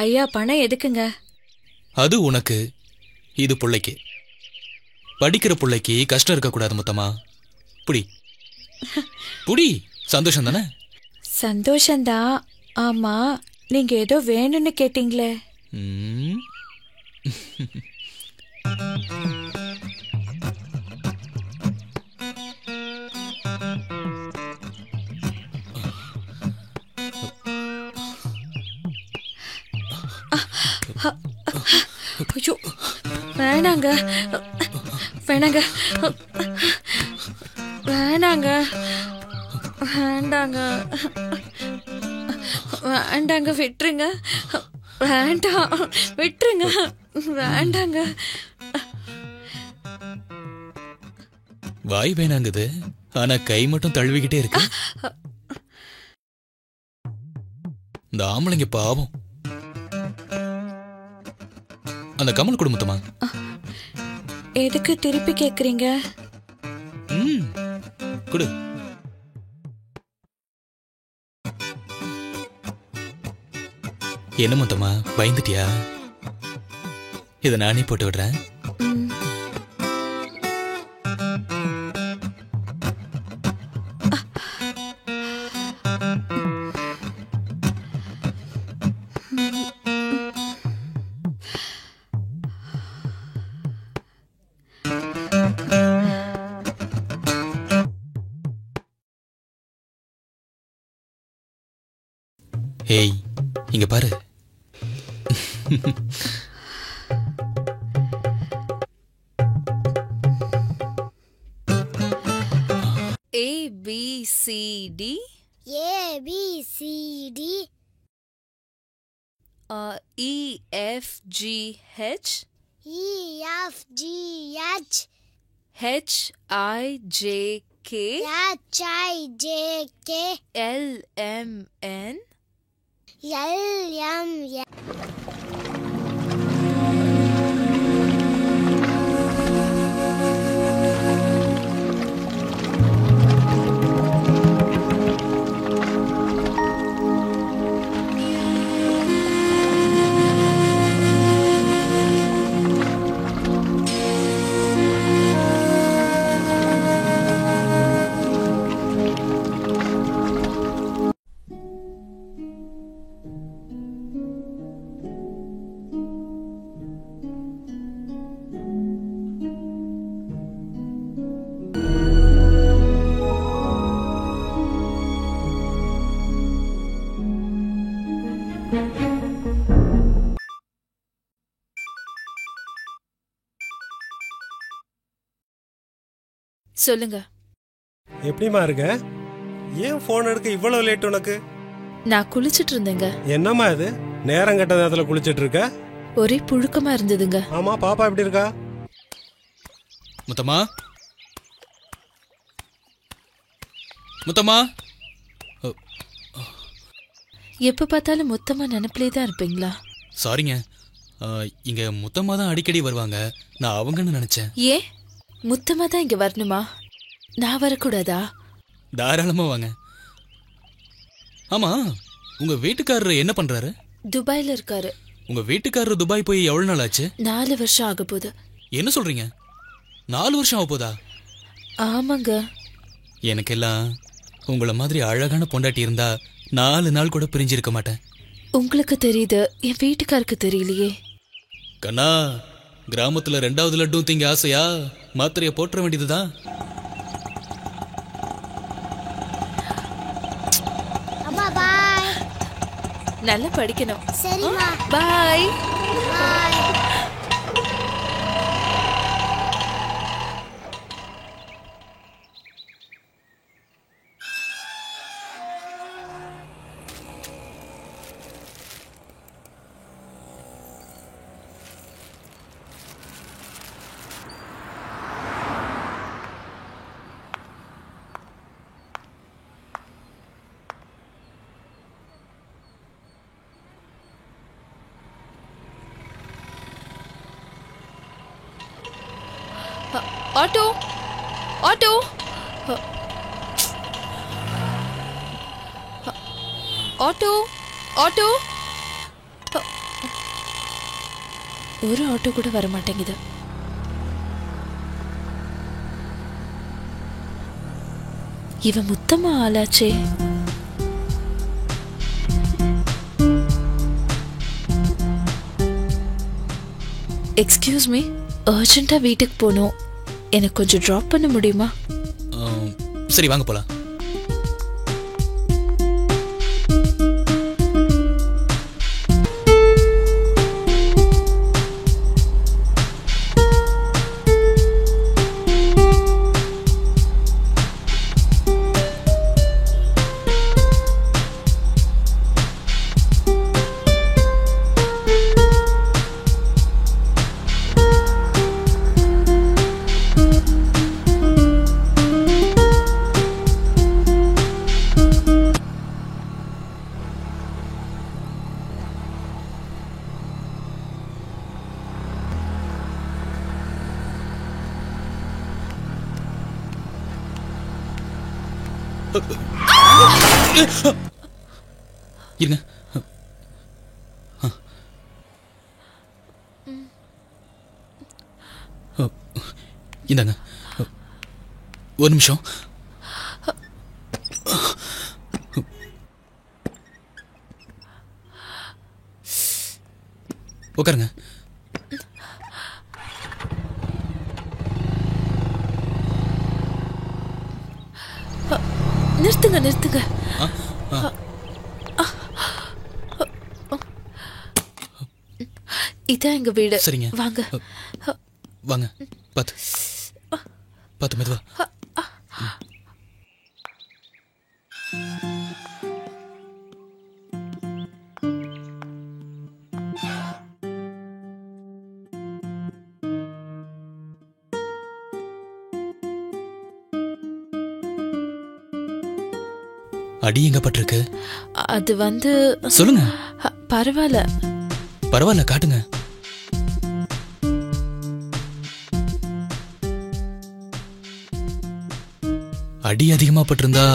ஐயா பணம் எதுக்குங்க? அது உனக்கு, இது புள்ளைக்கு. படிக்கிற புள்ளைக்கு கஷ்டம் இருக்க கூடாது முத்தம்மா. புடி புடி. சந்தோஷம் தானே? சந்தோஷம்தான். ஆமா நீங்க ஏதோ வேணும்னு கேட்டீங்களே. ஐயோ வேணாங்க வேணாங்க வேணாங்க வேண்டாங்க வேண்டாங்க விட்டுருங்க. வேண்டாம் விட்டுருங்க. வேண்டாங்க. வாய் வேணாங்குது, ஆனா கை மட்டும் தழுவிக்கிட்டே இருக்கு. இந்த ஆம்பளைங்க பாவம். அந்த கமல் குடும்பத்தமா எதுக்கு திருப்பி கேக்குறீங்க? குடு. என்ன முத்தம்மா பயந்துட்டியா? இதை நானே போட்டு விடுறேன். ஏய், இங்க பாரு. ABCD ABCD EFGH EFGH HIJK HIJK LMN LMN சொல்லுங்க. எப்படிமா இருக்க? ஏன் போன் எடுக்க இவ்வளவு லேட் உனக்கு? நான் குளிச்சிட்டு இருந்தேங்க. என்னம்மா இது நேரம் கெட்ட நேரத்துல குளிச்சிட்டு இருக்க? ஒரே புழுக்கமா இருந்ததுங்க. ஆமா, பாப்பா எப்படி இருக்கா? முத்தம்மா, முத்தம்மா. எப்ப பார்த்தாலும் மொத்தமா நினைப்பிலே தான் இருப்பீங்களா? சாரிங்க, இங்க முத்தம்மா தான் அடிக்கடி வருவாங்க. நான் அவங்கன்னு நினைச்சேன். ஏன் முத்தமா தான் இங்க வரணுமா? நான் வரக்கூடாதா? தாராளமா வாங்க. ஆமா, உங்க வீட்டுக்காரரு என்ன பண்றாரு? துபாயில இருக்காரு. உங்க வீட்டுக்காரரு துபாய் போய் எவ்வளவு நாள் ஆச்சு? 4 வருஷம் ஆக போகுது. என்ன சொல்றீங்க? 4 வருஷம் ஆக போதா? ஆமாங்க. எனக்கெல்லாம் உங்களை மாதிரி அழகான பொண்டாட்டி இருந்தா 4 நாள் கூட பிரிஞ்சிருக்க மாட்டேன். உங்களுக்கு தெரியுது, என் வீட்டுக்காருக்கு தெரியலையே. கண்ணா, கிராமத்துல 2வது லட்டும் திங்க ஆசையா? மாத்திரைய போட்டுற வேண்டியதுதான். அப்பா பாய். நல்லா படிக்கணும். சரிம்மா. Bye. Bye. Auto, auto, auto, auto. ஒரு ஆட்டோ கூட வர மாட்டேங்குது. இவன் முத்தமா ஆளாச்சே. எக்ஸ்கியூஸ் மீ, அர்ஜென்ட்டா வீட்டுக்கு போகணும். எனக்கு கொஞ்சம் ட்ராப் பண்ண முடியுமா? சரி, வாங்க போலாம். இருங்க. இந்தாங்க, ஒரு நிமிஷம். உட்காருங்க. நிறுத்துங்க நிறுத்துங்க. இதான் எங்க வீடு. சரிங்க, வாங்க வாங்க. பாத்து பாத்து மெதுவா. அடி எங்க பட்டிருக்கு? அது வந்து சொல்லுங்க. பரவாயில்ல பரவாயில்ல, காட்டுங்க. அடி அதிகமா பட்டிருந்தா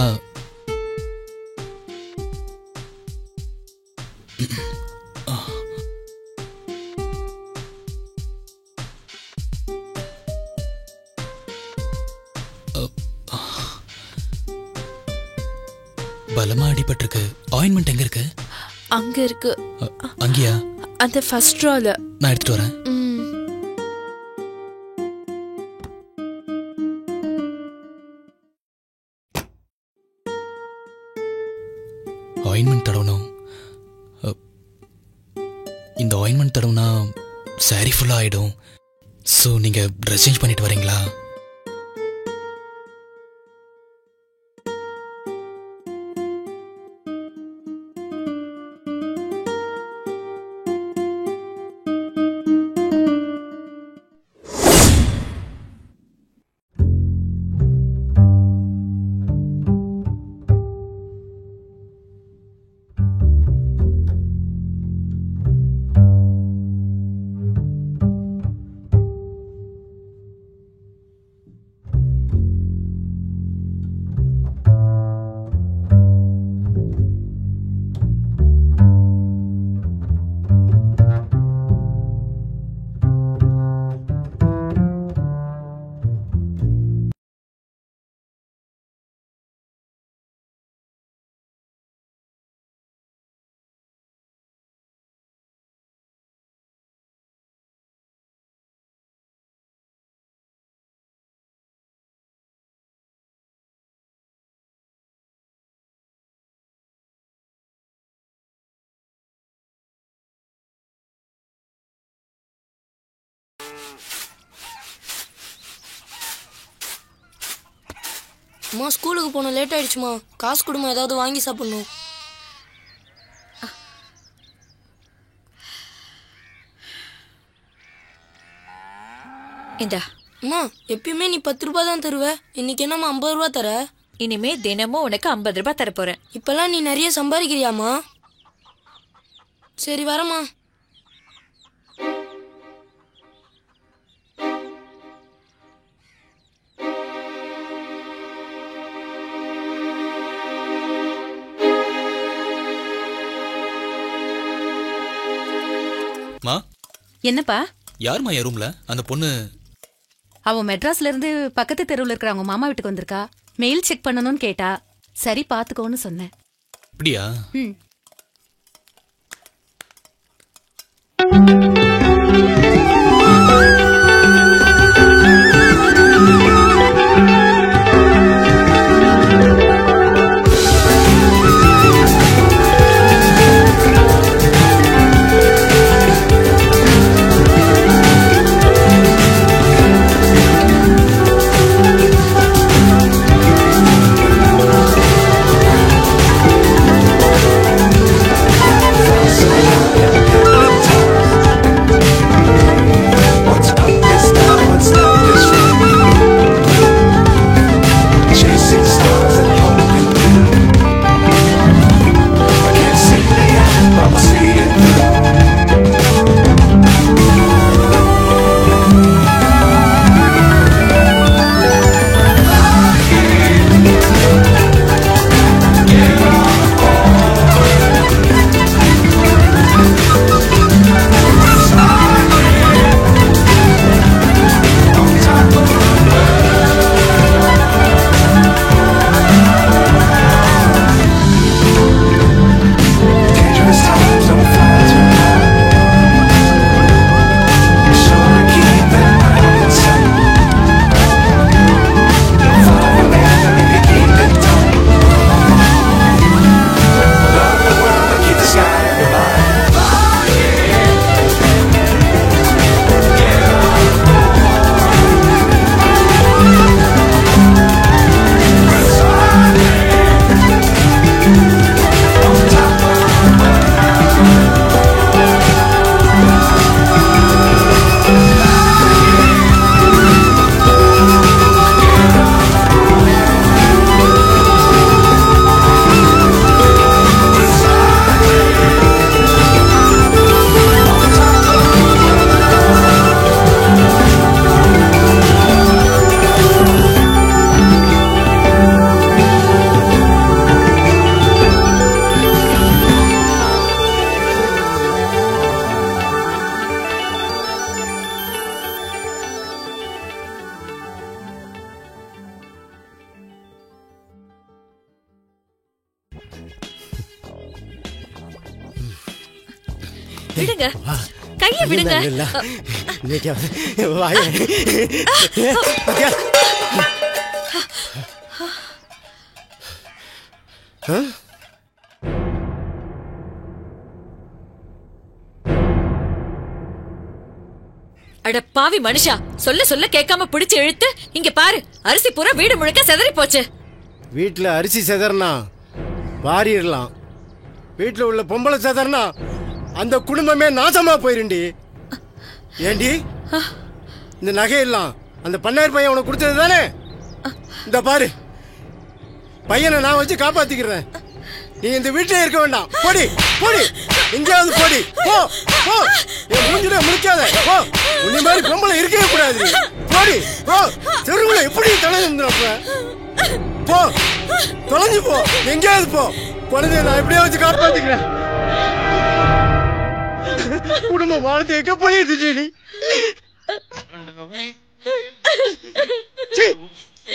பலமா அடிபட்டிருக்கு. ஆயின்மெண்ட் எங்க இருக்கு? அங்க இருக்கு. அங்கயா? அந்த ஃபர்ஸ்ட் ரோல. நான் எடுத்துட்டு வரேன். ஆயின்மெண்ட் தடவணும். இந்த ஆயின்மெண்ட் தடவுனா சாரி ஃபுல்லா ஆயிடும். ஸோ நீங்க ட்ரெஸ் சேஞ்ச் பண்ணிட்டு வரீங்களா? அம்மா ஸ்கூலுக்கு போன லேட் ஆயிடுச்சுமா. காசு கொடுமா, ஏதாவது வாங்கி சாப்பிடணும். இந்தா. அம்மா எப்பயுமே நீ 10 ரூபாய் தான் தருவ, இன்னைக்கு என்னம்மா 50 ரூபா தர? இனிமே தினமும் உனக்கு 50 ரூபாய் தர போறேன். இப்பெல்லாம் நீ நிறைய சம்பாதிக்கிறியாமா? சரி வரமா. என்னப்பா? யாருமா என் ரூம்ல? அந்த பொண்ணு அவ மெட்ராஸ்ல இருந்து பக்கத்து தெருவுல இருக்கிற அவங்க மாமா வீட்டுக்கு வந்திருக்கா. மெயில் செக் பண்ணணும்னு கேட்டா. சரி பாத்துக்கோன்னு சொன்னேன். அப்படியா? விடுங்க, கைய விடுங்க. அட பாவி மனுஷா, சொல்ல சொல்ல கேட்காம பிடிச்சு இழுத்து இங்க பாரு, அரிசி பூரா வீடு முழுக்க செதறி போச்சு. வீட்டுல அரிசி செதறனா வாரிடலாம், வீட்டுல உள்ள பொம்பளை செதறனா அந்த குடும்பமே நாசமா போயிருண்டி. ஏண்டி இந்த நகையெல்லாம் அந்த பண்ணையார் பையன் உனக்கு கொடுத்தது தானே? இந்த பாரு, பையனை நான் வச்சு காப்பாத்திக்கிறேன். நீ இந்த வீட்டிலே இருக்க வேண்டாம். போடி போடி, எங்கேயாவது போடி, போ போ. என் மூஞ்சில முழிக்காத, போ. உன்னை மாதிரி பொம்பளை இருக்கவே கூடாது. போடி போ. தெருவுல எப்படி தொலைஞ்சிருந்தப்ப போ, தொலைஞ்சு போ, எங்கேயாவது போ. குழந்தைய நான் எப்படியா வச்சு காப்பாத்திக்கிறேன். குடும்பம் வாழ்த்து எங்க போயிடுச்சு நீ?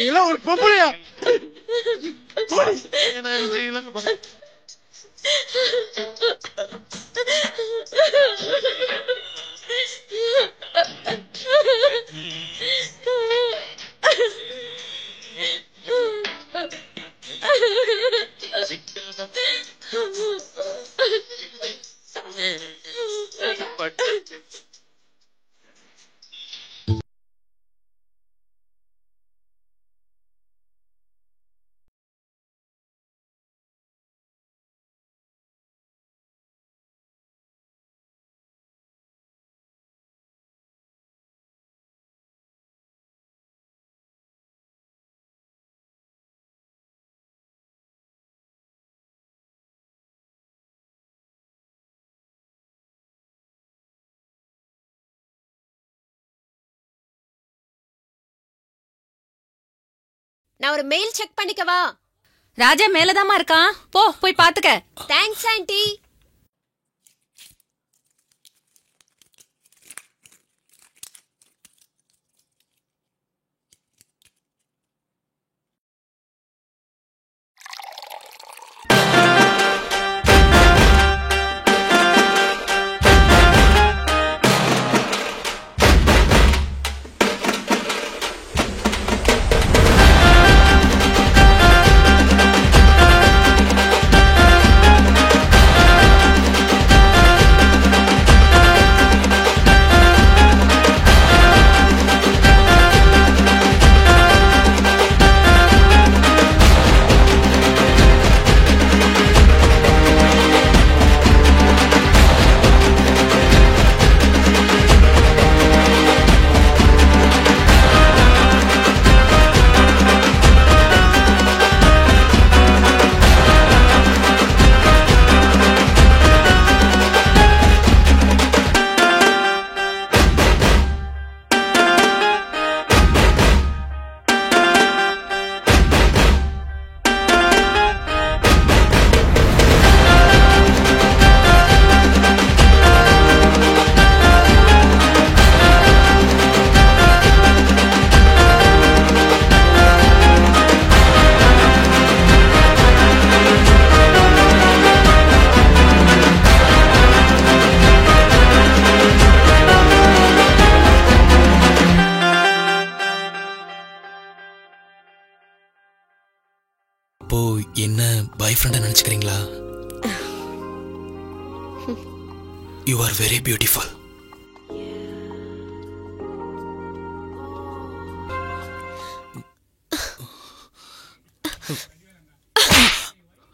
இதெல்லாம் ஒரு பொம்பளையா? நான் ஒரு மெயில் செக் பண்ணிக்கவா? ராஜா மேலதாமா இருக்கான், போ போய் பாத்துக்க. Thanks aunty. என்ன பாய் ஃப்ரெண்டா நினைச்சுக்கிறீங்களா? You are very beautiful.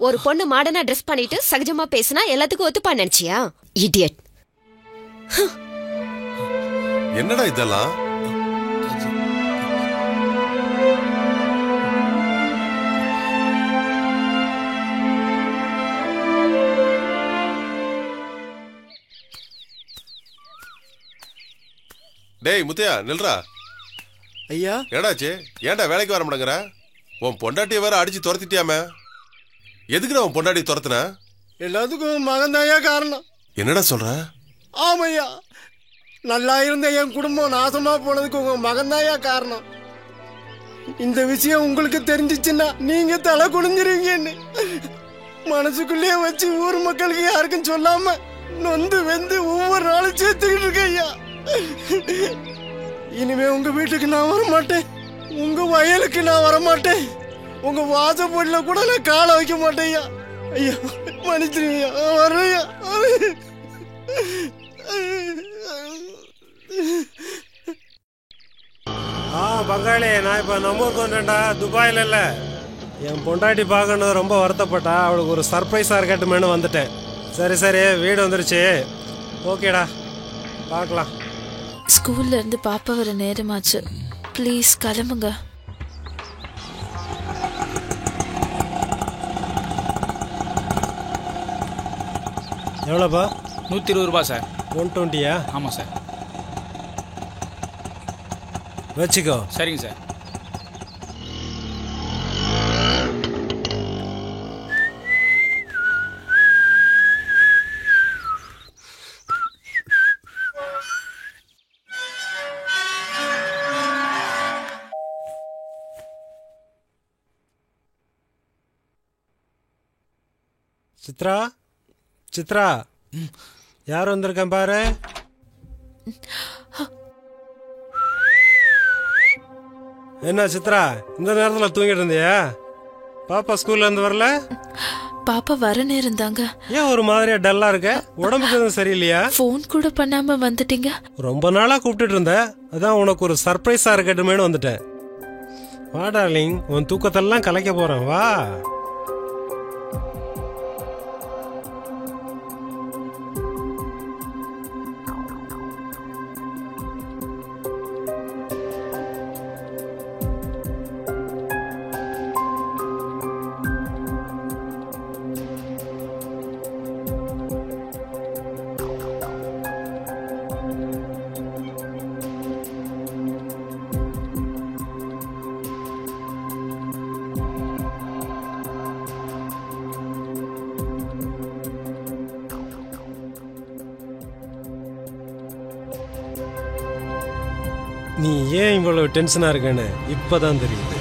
ஒரு பொண்ணு மாடர்னா ட்ரெஸ் பண்ணிட்டு சகஜமா பேசினா எல்லாத்துக்கும் ஒத்துப்பா நினைச்சியா? இடியட். என்னடா இதெல்லாம்? டேய் முத்தையா, நில்றா. ஐயா ஏடாச்சு? ஏன்டா வேலைக்கு வர மாட்டேங்கிற? உன் பொண்டாட்டியை வேற அடிச்சு துரத்திட்டியாமே. எதுக்குடா உன் பொண்டாட்டி துரத்துன? எல்லாத்துக்கும் மகன்தாயா காரணம். என்னடா சொல்ற? ஆமையா, நல்லா இருந்த என் குடும்பம் நாசமா போனதுக்கு உங்க மகன்தாயா காரணம். இந்த விஷயம் உங்களுக்கு தெரிஞ்சிச்சுன்னா நீங்க தலை குனிஞ்சிருவீங்கன்னு மனசுக்குள்ளேயே வச்சு ஊர் மக்களுக்கு யாருக்கும் சொல்லாம நொந்து வெந்து ஒவ்வொரு நாளும் சேர்த்துக்கிட்டு இருக்கேன் ஐயா. இனிமே உங்க வீட்டுக்கு நான் வரமாட்டேன், உங்க வயலுக்கு நான் வரமாட்டேன், உங்க வாசப்படியில கூட நான் காலை வைக்க மாட்டேன் ஐயா. ஐயா மன்னிச்சிருங்க, வரையா. பங்காளி, நான் இப்போ நம்ம ஊருக்கு வந்துட்டேன்டா, துபாயில் இல்லை. என் பொண்டாட்டி பார்க்கணும் ரொம்ப வருத்தப்பட்டா. அவளுக்கு ஒரு சர்ப்ரைஸாக இருக்கட்டுமேனு வந்துட்டேன். சரி சரி, வீடு வந்துருச்சு. ஓகேடா, பார்க்கலாம். ஸ்கூல்ல இருந்து பாப்பா வர நேரமாச்சு. ப்ளீஸ் கிளம்புங்க. எவ்வளோப்பா? 120 ரூபா சார். 120யா? ஆமாம் சார். வச்சுக்கோ. சரிங்க சார். சித்ரா, சித்ரா, யார் வந்திருக்கேன் பாரு. என்ன சித்ரா, இந்த நேரத்தில் தூங்கிட்டு இருந்தியா? பாப்பா ஸ்கூல்ல இருந்து வரல? பாப்பா வர நேரம் தாங்க. ஏன் ஒரு மாதிரியா டல்லா இருக்க? உடம்புக்கு எதுவும் சரியில்லையா? ஃபோன் கூட பண்ணாம வந்துட்டீங்க. ரொம்ப நாளா கூப்பிட்டுட்டு இருந்த, அதான் உனக்கு ஒரு சர்ப்ரைஸா இருக்கட்டுமேனு வந்துட்டேன். வா டார்லிங், உன் தூக்கத்தெல்லாம் கலைக்க போறேன், வா. நீ ஏன் இவ்வளவு டென்ஷனா இருக்கன்னு இப்பதான் தெரியுது.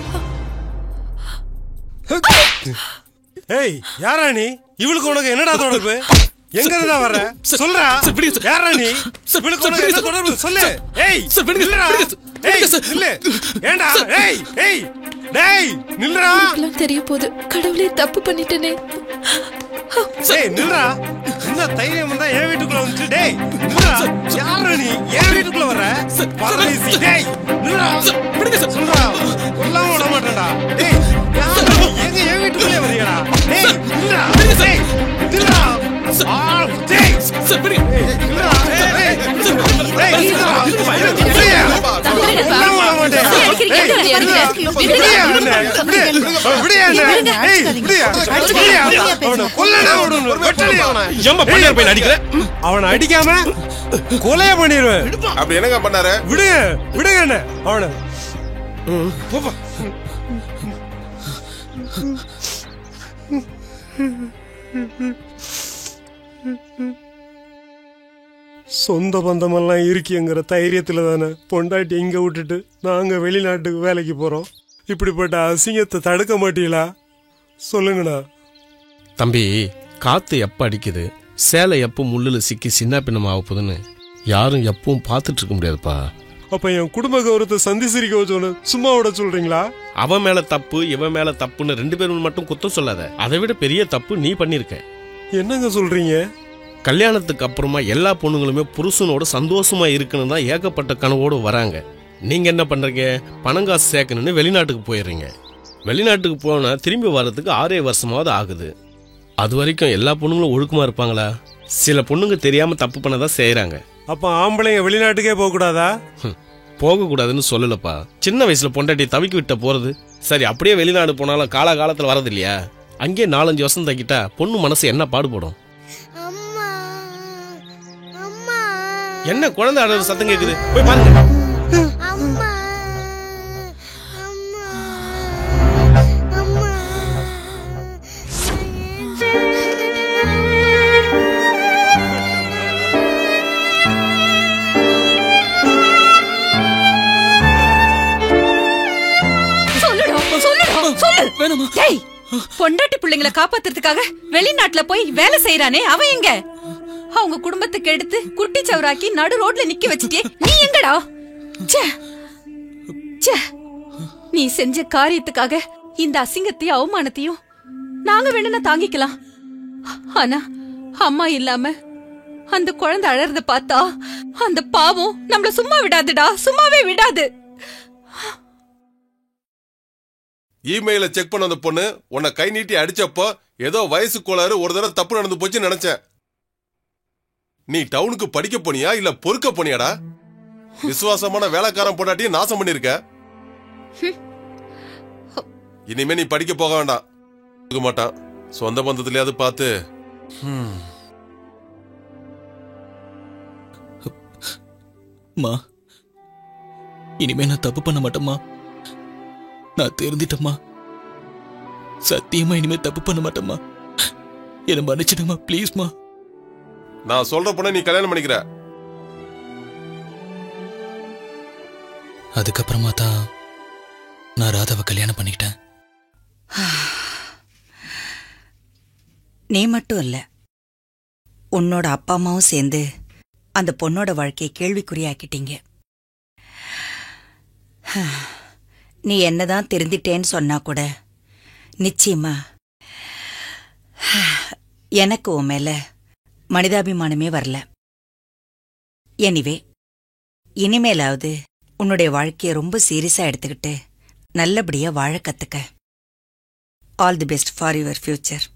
ஏய், யாரா நீ? இவளுக்கு உனக்கு என்னடா தொடர்பு? எங்க இருந்தா வர்ற? சொல்றா, யாரா நீ? இவளுக்கு உனக்கு என்ன தொடர்பு சொல்லு. ஏய் நில்லுடா. ஏய் நில்லு. ஏண்டா? ஏய் ஏய் டேய் நில்லுடா. எனக்குலாம் தெரிய போகுது. கடவுளே, தப்பு பண்ணிட்டேனே. ஏய் நில்லுடா. என்ன தைரியம் இருந்தா என் வீட்டுக்குள்ள வந்து. டேய் நில்லுடா. யாரா நீ? என் வீட்டுக்குள்ள வர்ற? பரதேசி. டேய் நில்லுடா. விடுங்க சார். சொல்றா, கொல்லாம விட மாட்டேன்டா. டேய் யாரா நீ? எங்க என் வீட்டுக்குள்ளே வரியடா? டேய் நில்லுடா. டேய் நில்லுடா. டேய் சார் விடுங்க. நில்லுடா. டேய் டேய் நில்லுடா. அவனை அடிக்காம கொலைய பண்ணிடுவேன். அப்படி என்னங்க பண்ணாரு? விடுங்க விடுங்க என்ன அவனை. சொந்த பந்தமெல்லாம் இருக்கிங்கிற தைரியத்துல தானே பொண்டாட்டி இங்க விட்டுட்டு நாங்க வெளிநாட்டுக்கு வேலைக்கு போறோம். இப்படிப்பட்ட அசிங்கத்தை தடுக்க மாட்டீங்களா? சொல்லுங்கண்ணா. தம்பி, காத்து எப்ப அடிக்குது, சேலை எப்போ முள்ளுல சிக்கி சின்ன பின்னமா ஆகுதுன்னு யாரும் எப்பவும் பார்த்துட்டு இருக்க முடியாதுப்பா. அப்ப என் குடும்ப கௌரவத்தை சந்தி சிரிக்க வச்சோன்னு சும்மா விட சொல்றீங்களா? அவன் மேல தப்பு இவன் மேல தப்புன்னு 2 பேரும் மட்டும் குத்தம் சொல்லாத. அதை விட பெரிய தப்பு நீ பண்ணிருக்க. என்னங்க சொல்றீங்க? கல்யாணத்துக்கு அப்புறமா எல்லா பொண்ணுங்களுமே புருஷனோட சந்தோஷமா இருக்கணும் தான் ஏகப்பட்ட கனவோடு வராங்க. நீங்க என்ன பண்றீங்க? பணம் காசு சேர்க்கணும்னு வெளிநாட்டுக்கு போயிடுறீங்க. வெளிநாட்டுக்கு போனா திரும்பி வர்றதுக்கு 6 வருஷமாவது ஆகுது. அது வரைக்கும் எல்லா பொண்ணுங்களும் ஒழுக்கமா இருப்பாங்களா? சில பொண்ணுங்க தெரியாம தப்பு பண்ணதான் செய்யறாங்க. அப்ப ஆம்பளைங்க வெளிநாட்டுக்கே போக கூடாதா? போக கூடாதுன்னு சொல்லலப்பா. சின்ன வயசுல பொண்டாட்டி தவிக்க விட்ட போறது சரி. அப்படியே வெளிநாடு போனாலும் காலகாலத்துல வரது இல்லையா? அங்கேயே 4-5 வருஷம் தங்கிட்டா பொண்ணு மனசு என்ன பாடுபடும்? என்ன குழந்தை அழுற சத்தம் கேக்குது? போய் பாருங்க. பொண்டாட்டி பிள்ளைங்களை காப்பாத்துறதுக்காக வெளிநாட்டுல போய் வேலை செய்யறானே அவன் எங்க? அவங்க குடும்பத்துக்கு எடுத்து குட்டி சவராக்கி நடு ரோட்ல நிக்க வச்சுட்டே நீ எங்கடா? ச்சே, ச்சே. நீ செஞ்ச காரியத்துக்காக இந்த அசிங்கத்தையும் அவமானத்தையும் நாங்க வேணும்னா தாங்கிக்கலாம். ஆனா அம்மா இல்லாம அந்த குழந்தை அழறத பார்த்தா அந்த பாவம் நம்மள சும்மா விடாதுடா, சும்மாவே விடாது. இமெயில செக் பண்ண அந்த பொண்ணு உன்னை கை நீட்டி அடிச்சப்போ ஏதோ வயசு கோளாறு ஒரு தடவை தப்பு நடந்து போச்சுன்னு நினைச்சேன். நீ டவுனுக்கு படிக்க போனியா இல்ல பொறுக்க போனியாடா? விசுவாசமான வேலைக்காரன் பொண்டாட்டியை நாசம் பண்ணிருக்க. இனிமே நீ படிக்க போக வேண்டாம். இருக்க மாட்டான். சொந்த பந்தத்திலேயாவது பார்த்து. மா, இனிமே நான் தப்பு பண்ண மாட்டேம்மா. நான் தெரிஞ்சிட்டேம்மா. சத்தியமா இனிமே தப்பு பண்ண மாட்டேம்மா. என்ன மன்னிச்சிடுமா ப்ளீஸ்மா. நான் சொல்ற பொண்ணை நீ கல்யாணம் பண்ணிக்கிற. அதுக்கப்புறமா தான் நான் ராதாவை கல்யாணம் பண்ணிக்கிட்டேன். நீ மட்டும் இல்ல, உன்னோட அப்பா அம்மாவும் சேர்ந்து அந்த பொண்ணோட வாழ்க்கையை கேள்விக்குறியாக்கிட்டீங்க. நீ என்னதான் திருந்திட்டேன்னு சொன்னா கூட நிச்சயமா எனக்கு உன் மேல மனிதாபிமானமே வரல. எனிவே, இனிமேலாவது உன்னுடைய வாழ்க்கையை ரொம்ப சீரியஸா எடுத்துக்கிட்டு நல்லபடியா வாழ கத்துக்க. All the best for your future.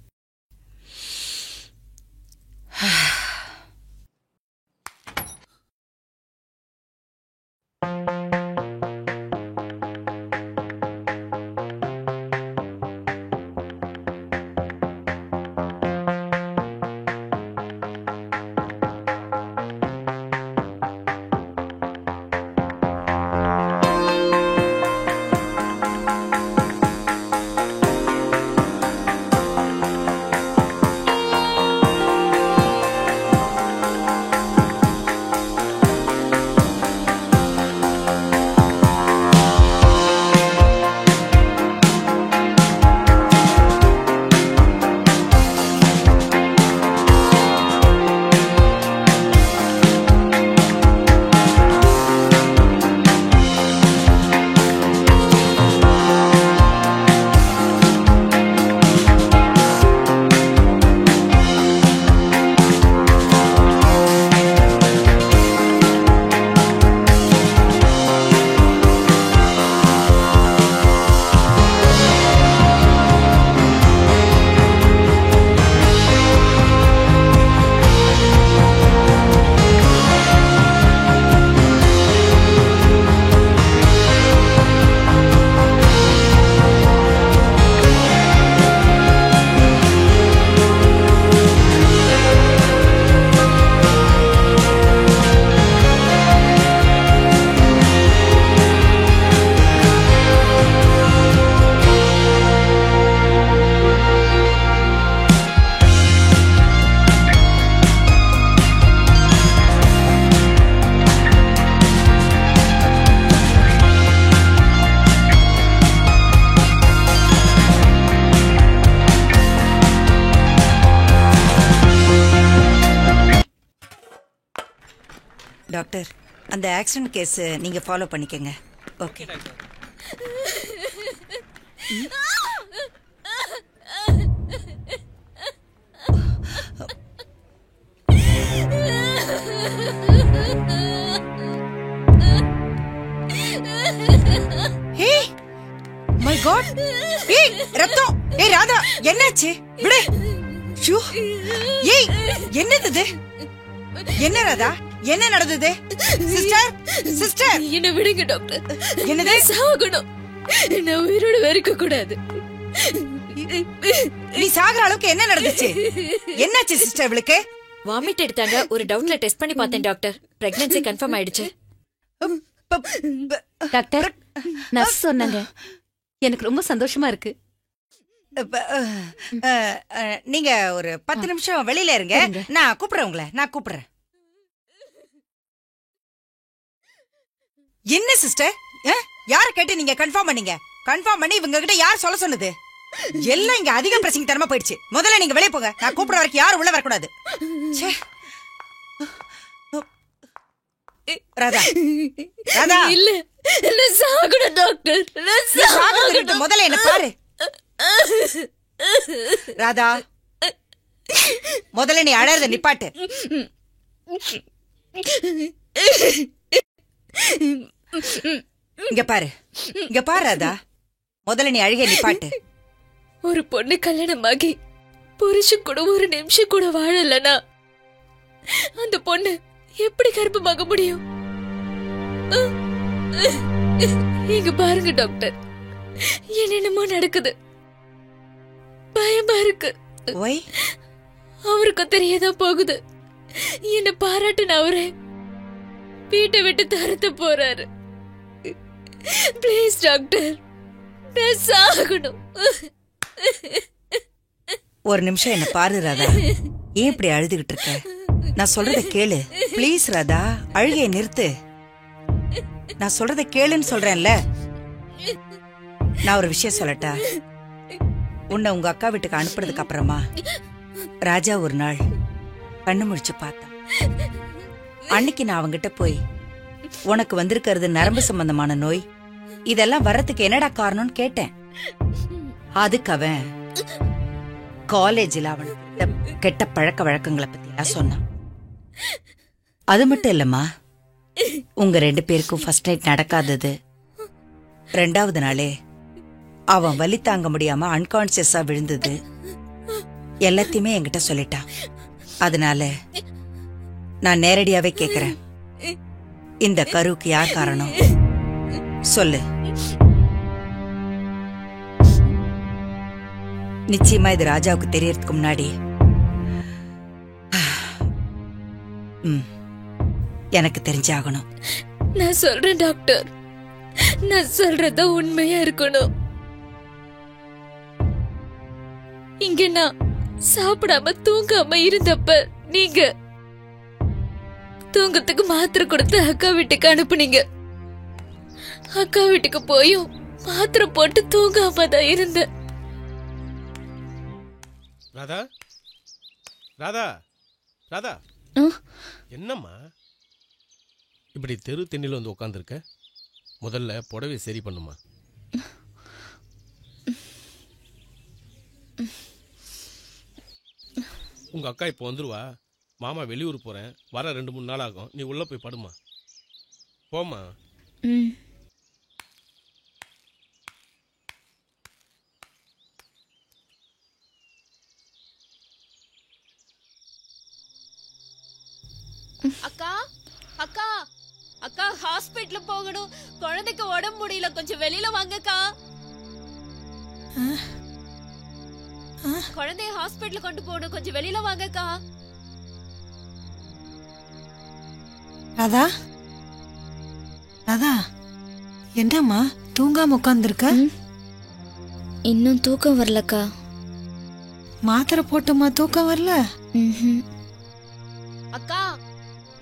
Doctor, அந்த ஆக்சிடென்ட் கேஸ் நீங்க ஃபாலோ பண்ணிக்கங்க. ஓகே. ஹே மை காட், ஏய் ரத்தம். ஏய் ராதா, என்னாச்சு? விடு. ஷூ. ஏய் என்னது? என்ன ராதா, என்ன நடந்தது? சிஸ்டர், சிஸ்டர் என்ன விடுங்க டாக்டர். என்னது? சாகணும். நான் உயிரோட இருக்க கூடாது. நீ சாகுற அளவுக்கு என்ன நடந்துச்சு? என்னாச்சு சிஸ்டர் இவளுக்கு? வாமிட் எடுத்தாங்க. ஒரு டவுன்ல டெஸ்ட் பண்ணி பார்த்தேன் டாக்டர். பிரெக்னன்சி கன்ஃபார்ம் ஆயிடுச்சு. டாக்டர், நர்ஸ் சொன்னாங்க. எனக்கு ரொம்ப சந்தோஷமா இருக்கு. நீங்க ஒரு 10 நிமிஷம் வெளியில இருங்க. நான் கூப்பிடுறேன் உங்களை. நான் கூப்பிடுறேன். என்ன சிஸ்டர், யார கேட்டு நீங்க கன்ஃபார்ம் பண்ணீங்க? கன்ஃபார்ம் பண்ணி இவங்க கிட்ட யார் சொல்ல சொன்னது? எல்லாம் இங்க அதிக பிரசிங் தரமா போயிடுச்சு. முதல்ல நீங்க வெளியே போங்க. நான் கூப்பிடுற வரைக்கும் யாரும் உள்ள வரக்கூடாது. ராதா ராதா இல்ல நான் சாகணும் டாக்டர். நான் சாகணும். முதல்ல என்ன பாரு. ராதா முதல்ல நீ அழறத நிப்பாட்டு. இங்க பாரு, இங்க பாரு ராதா, முதல்ல நீ அழுக நிப்பாட்டு. ஒரு பொண்ணு கல்யாணமாகி புருஷன் கூட ஒரு நிமிஷம் கூட வாழலனா அந்த பொண்ணு எப்படி கர்ப்பமாக முடியும்? இங்க பாருங்க டாக்டர், என்னென்னமோ நடக்குது. பயமா இருக்கு. அவருக்கு தெரியதான் போகுது. என்ன பாராட்டுன அவரே வீட்டை விட்டு தரத்த போறாரு. ப்ளீஸ் டாக்டர், நான் சாகணும். ஒரு நிமிஷம் என்ன பாரு ராதா. ஏன் இப்படி அழுதுகிட்டு இருக்க? நான் சொல்றத கேளு ப்ளீஸ் ராதா. அழுகையை நிறுத்து. நான் சொல்றத கேளுன்னு சொல்றேன்ல. நான் ஒரு விஷயம் சொல்லட்டா? உன்னை உங்க அக்கா வீட்டுக்கு அனுப்புறதுக்கு அப்புறமா ராஜா ஒரு நாள் கண்ணு முடிச்சு பார்த்தான். அன்னைக்கு நான் அவங்கிட்ட போய் உனக்கு வந்திருக்கிறது நரம்பு சம்பந்தமான நோய், இதெல்லாம் வர்றதுக்கு என்னடா காரணம்னு கேட்டேன். அதுக்கு அவன் காலேஜில் அவனுக்கு கெட்ட பழக்க வழக்கங்களை பத்தி எல்லாம் சொன்னான். அது மட்டும் இல்லம்மா, உங்க 2 பேருக்கும் ஃபர்ஸ்ட் நைட் நடக்காதது, 2வது நாளே அவன் வலி தாங்க முடியாம அன்கான்சியஸா விழுந்தது, எல்லாத்தையுமே என்கிட்ட சொல்லிட்டான். அதனால நான் நேரடியாவே கேக்குறேன், இந்த கருவுக்கு யார் காரணம் சொல்லு. நிச்சயமா இது ராஜாவுக்கு தெரியறதுக்கு முன்னாடி எனக்கு தெரிஞ்சாகணும். நான் சொல்றேன் டாக்டர், நான் சொல்றத உண்மையா இருக்கணும். இங்க நான் சாப்பிடாம தூங்காம இருந்தப்ப நீங்க தூங்கத்துக்கு மாத்திரை கொடுத்து அக்கா வீட்டுக்கு அனுப்புனீங்க. அக்கா வீட்டுக்கு போயும் மாத்திரை போட்டு தூங்காம தான் இருந்தேன். ராதா ராதா ராதா, என்னம்மா இப்படி தெரு தென்னில வந்து உட்காந்துருக்க? முதல்ல புடவை சரி பண்ணுமா. உங்க அக்கா இப்போ வந்துருவா. மாமா வெளியூர் போறேன், வர 2-3 நாள் ஆகும். நீ உள்ள போய் படுமா. போமா. அக்கா அக்கா அக்கா, ஹாஸ்பிட்டல் போகணும். குழந்தைக்கு உடம்பு முடியல, கொஞ்சம் வெளியில வாங்கக்கா. குழந்தைய ஹாஸ்பிட்டல் கொண்டு போகணும், கொஞ்சம் வெளியில வாங்கக்கா. ராதா ராதா, என்னம்மா தூங்காம உட்காந்துருக்க? இன்னும் தூக்கம் வரலக்கா. மாத்திரை போட்டுமா தூக்கம் வரல? அக்கா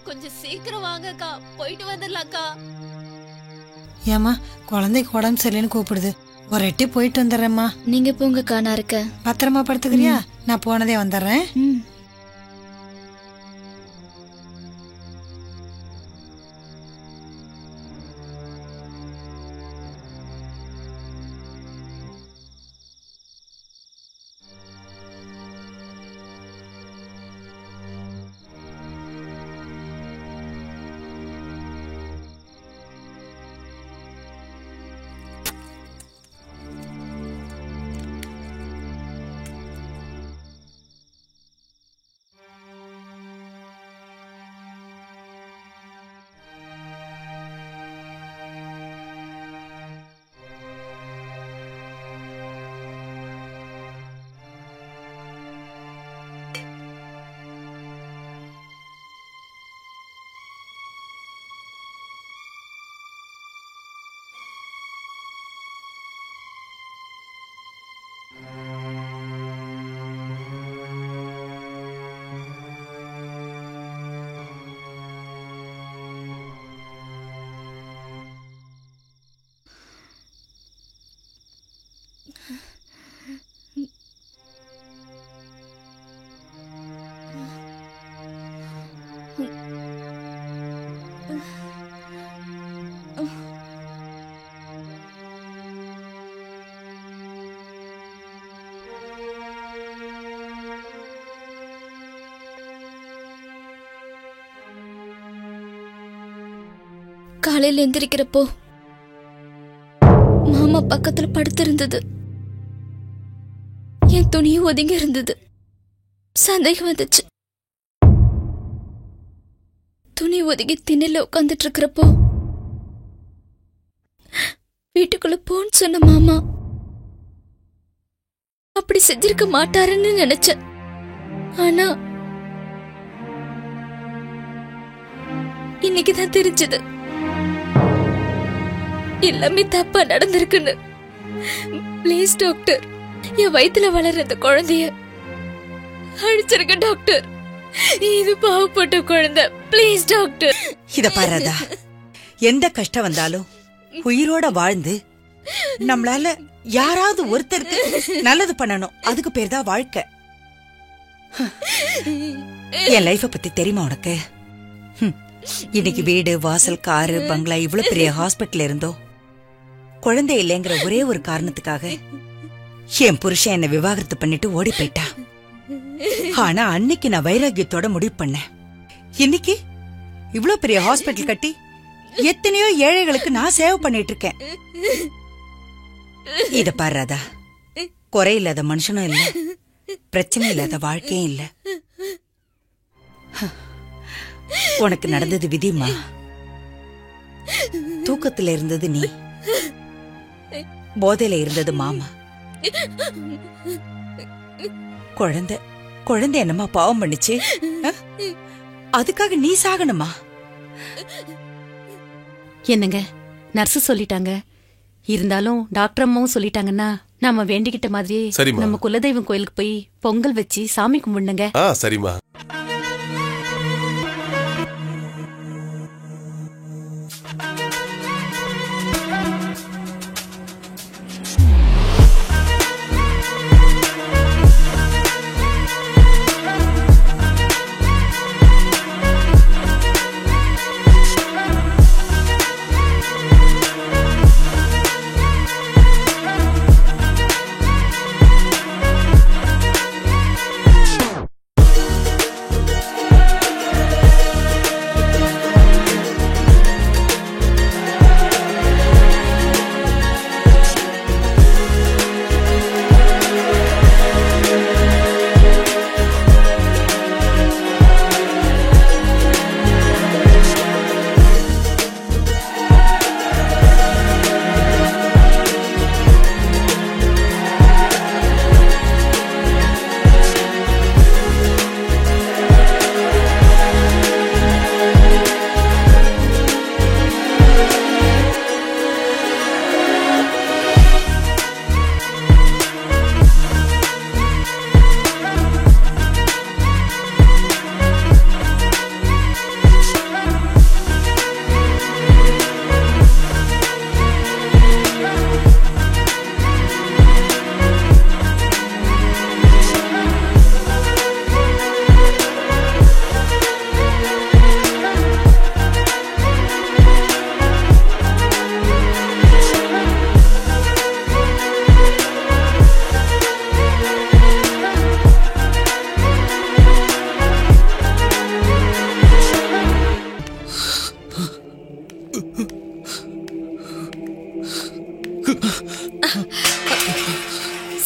கொஞ்சம் சீக்கிரம் வாங்கக்கா, போயிட்டு வந்துடலாக்கா. ஏமா குழந்தைக்கு உடம்பு சரியில்லைன்னு கூப்பிடுது, ஒரு எட்டி போயிட்டு வந்துடுறேம்மா. நீங்க போங்கக்கா, நான் இருக்கேன். பத்திரமா படுத்துக்கிறியா? நான் போனதே வந்துடுறேன். காலையில எந்திரிக்கிறப்போ மாமா பக்கத்துல படுத்திருந்தது. என் துணியும் ஒதுங்கி இருந்தது. சந்தேகம் வந்துச்சு. துணி ஒதுங்கி திண்ணையில உட்காந்துட்டு இருக்கிறப்போ வீட்டுக்குள்ள போன்னு சொன்ன மாமா அப்படி செஞ்சிருக்க மாட்டாருன்னு நினைச்சேன். ஆனா இன்னைக்குதான் தெரிஞ்சது எல்லாமே தப்பா நடந்திருக்குன்னு. பிளீஸ் டாக்டர், என் வயித்துல வளர்ற அந்த குழந்தைய அழிச்சிருக்க டாக்டர். இது பாவப்பட்ட குழந்தை. Please doctor. இத பாராதா, எந்த கஷ்டம் வந்தாலும் உயிரோட வாழ்ந்து நம்மளால யாராவது ஒருத்தருக்கு நல்லது பண்ணணும். அதுக்கு பேர் தான் வாழ்க்கை. என் லைஃப பத்தி தெரியுமா உனக்கு? இன்னைக்கு வீடு வாசல் காரு பங்களா இவ்வளவு பெரிய ஹாஸ்பிட்டல் இருந்தோ குழந்தை இல்லைங்கிற ஒரே ஒரு காரணத்துக்காக என் புருஷன் என்ன விவாகரத்து பண்ணிட்டு ஓடி போயிட்டா. ஆனா அன்னைக்கு நான் வைராகியத்தோட முடிவு பண்ணேன். இன்னைக்கு இவ்வளவு பெரிய ஹாஸ்பிட்டல் கட்டி எத்தனையோ ஏழைகளுக்கு நான் சேவ் பண்ணிட்டு இருக்கேன். இத பாராதா, குறை இல்லாத மனுஷனும் இல்ல, பிரச்சனை இல்லாத வாழ்க்கையும் இல்ல. உனக்கு நடந்தது விதிமா. தூக்கத்துல இருந்தது நீ, போதையில இருந்தது மாமா. குழந்தை என்னமா பாவம் பண்ணுச்சு? அதுக்காக நீ சாகணுமா? என்னங்க நர்ஸ் சொல்லிட்டாங்க. இருந்தாலும் டாக்டர் அம்மாவும் சொல்லிட்டாங்கன்னா நாம வேண்டிக்கிட்ட மாதிரியே நம்ம குலதெய்வம் கோயிலுக்கு போய் பொங்கல் வச்சு சாமி கும்பிடுங்க. சரிமா.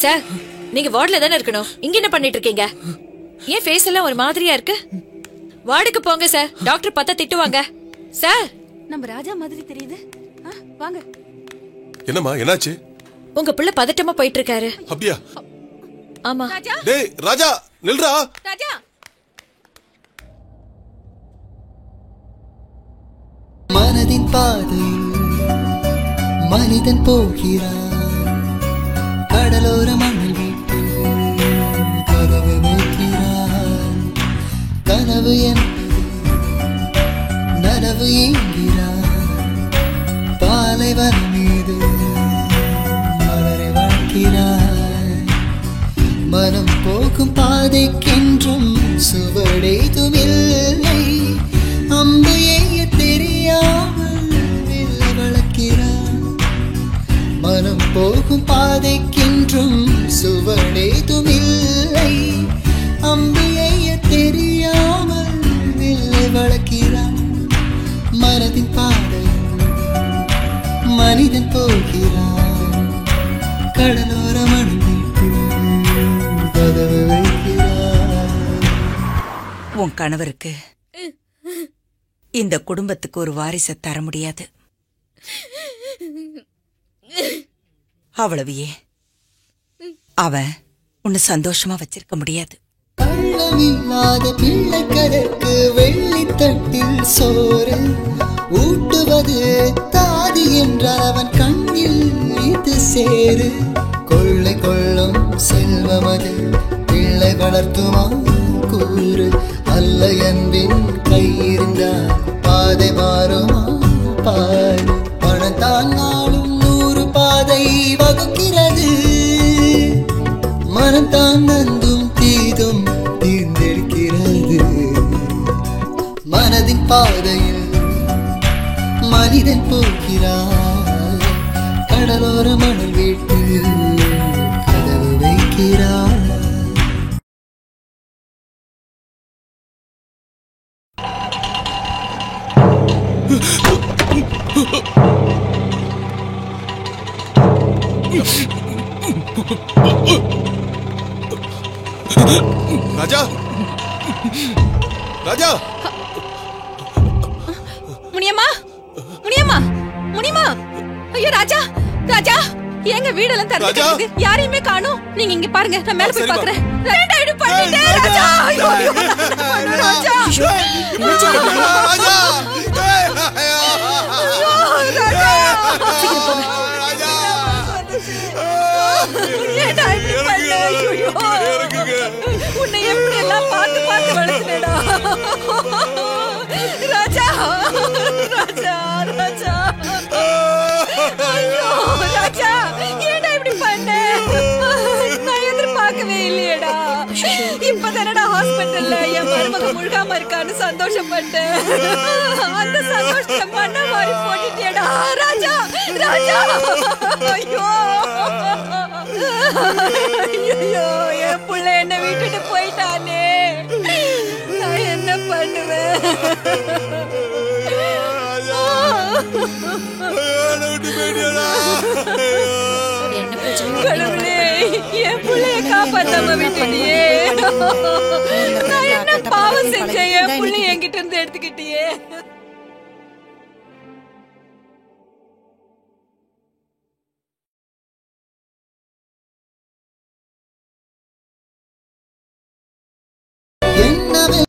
சார், நீங்க வார்டுல தானே இருக்கணும். இங்க என்ன பண்ணிட்டு இருக்கீங்க? ஏன் ஃபேஸ் எல்லாம் ஒரு மாதிரியா இருக்கு? வார்டுக்கு போங்க சார். டாக்டர் பார்த்தா திட்டுவாங்க. சார், நம்ம ராஜா மாதிரி தெரியுது. வாங்க. என்னம்மா, என்னாச்சு? உங்க பிள்ளை பதட்டமா போயிட்டு இருக்காரு. அப்படியா? ஆமா. டேய் ராஜா, நில்றா. ராஜா, மனதின் பாதை மனிதன் போகிறான். கடலோர மணல் விட்டு கதவு வைக்கிறான். கனவு என்பது நனவு என்கிறான். பாலைவனம் மீது மலரை வாழ்க்கிறான். மனம் போகும் பாதைக்கென்றும் சுவடேதும் இல்லை. அம்பு எய்ய தெரியாமல் வெல்ல வளர்க்கிறான். மனம் போகும் பாதைக்கென்றும் சுவடேதும் இல்லை. அம்பு எய்ய தெரியாமல் வெல்ல வளர்க்கிறான். மனதின் பாதை மனிதன் போகிறான் கடலோர மணல் வீட்டில் கதவு வைக்கிறான். உன் கணவருக்கு இந்த குடும்பத்துக்கு ஒரு வாரிசை தர முடியாது. அவ்வளவையே அவன் உன்னை சந்தோஷமா வச்சிருக்க முடியாது. கள்ளமில்லாத பிள்ளைக்கதற்கு வெள்ளித்தட்டில் சோறு ஊட்டுவது தாதி என்றால் அவன் கண்ணில் இது சேரு. கொள்ளை கொள்ளும் செல்வமது பிள்ளை வளர்த்துமா கூறு. அல்ல என்பின் கையிருந்தால் பாதை மாறுமா பாரு. பணத்தான் நாளும் 100 பாதை வகுக்கிறது. மனத்தான் நந்தும் தீதும் தீர்ந்தெடுக்கிறது. மனதின் பாதையில் மனிதன் போகிறார் கடலோர மணல் வீட்டில் கதவு வைக்கிறார். ராஜா ராஜா முனியம்மா முனியம்மா முனியம்மா ஐயோ ராஜா ராஜா எங்க வீடெல்லாம் திறந்து யாரையுமே காணோம். நீங்க இங்க பாருங்க, நான் மேல போய் பாக்குறேன். ராஜா ஐயோ ராஜா உன்னை எப்படி எல்லாம் பார்த்து பார்த்து வளர்த்துனேடா ராஜா ராஜா ராஜா ஐயோ ராஜா ஏன்டா இப்படி பண்ண? நான் எதிர்பார்க்கவே இல்லையேடா. இப்பதானடா ஹாஸ்பிட்டல்ல என் மருமக முழுகாம இருக்கான்னு சந்தோஷப்பட்டேன். அந்த சந்தோஷத்தை மண்ண மாதிரி போட்டுட்டேடா ராஜா ராஜா. ஐயோ ஐயோ என் புள்ள என்ன விட்டுட்டு போயிட்டானே, நான் என்ன பண்ணுவேன்? கடவுளே, என் புள்ளைய காப்பாத்தாம விட்டுட்டியே. நான் என்ன பாவம் செஞ்சேன்? என் புள்ளைய என்கிட்ட இருந்து எடுத்துக்கிட்டியே.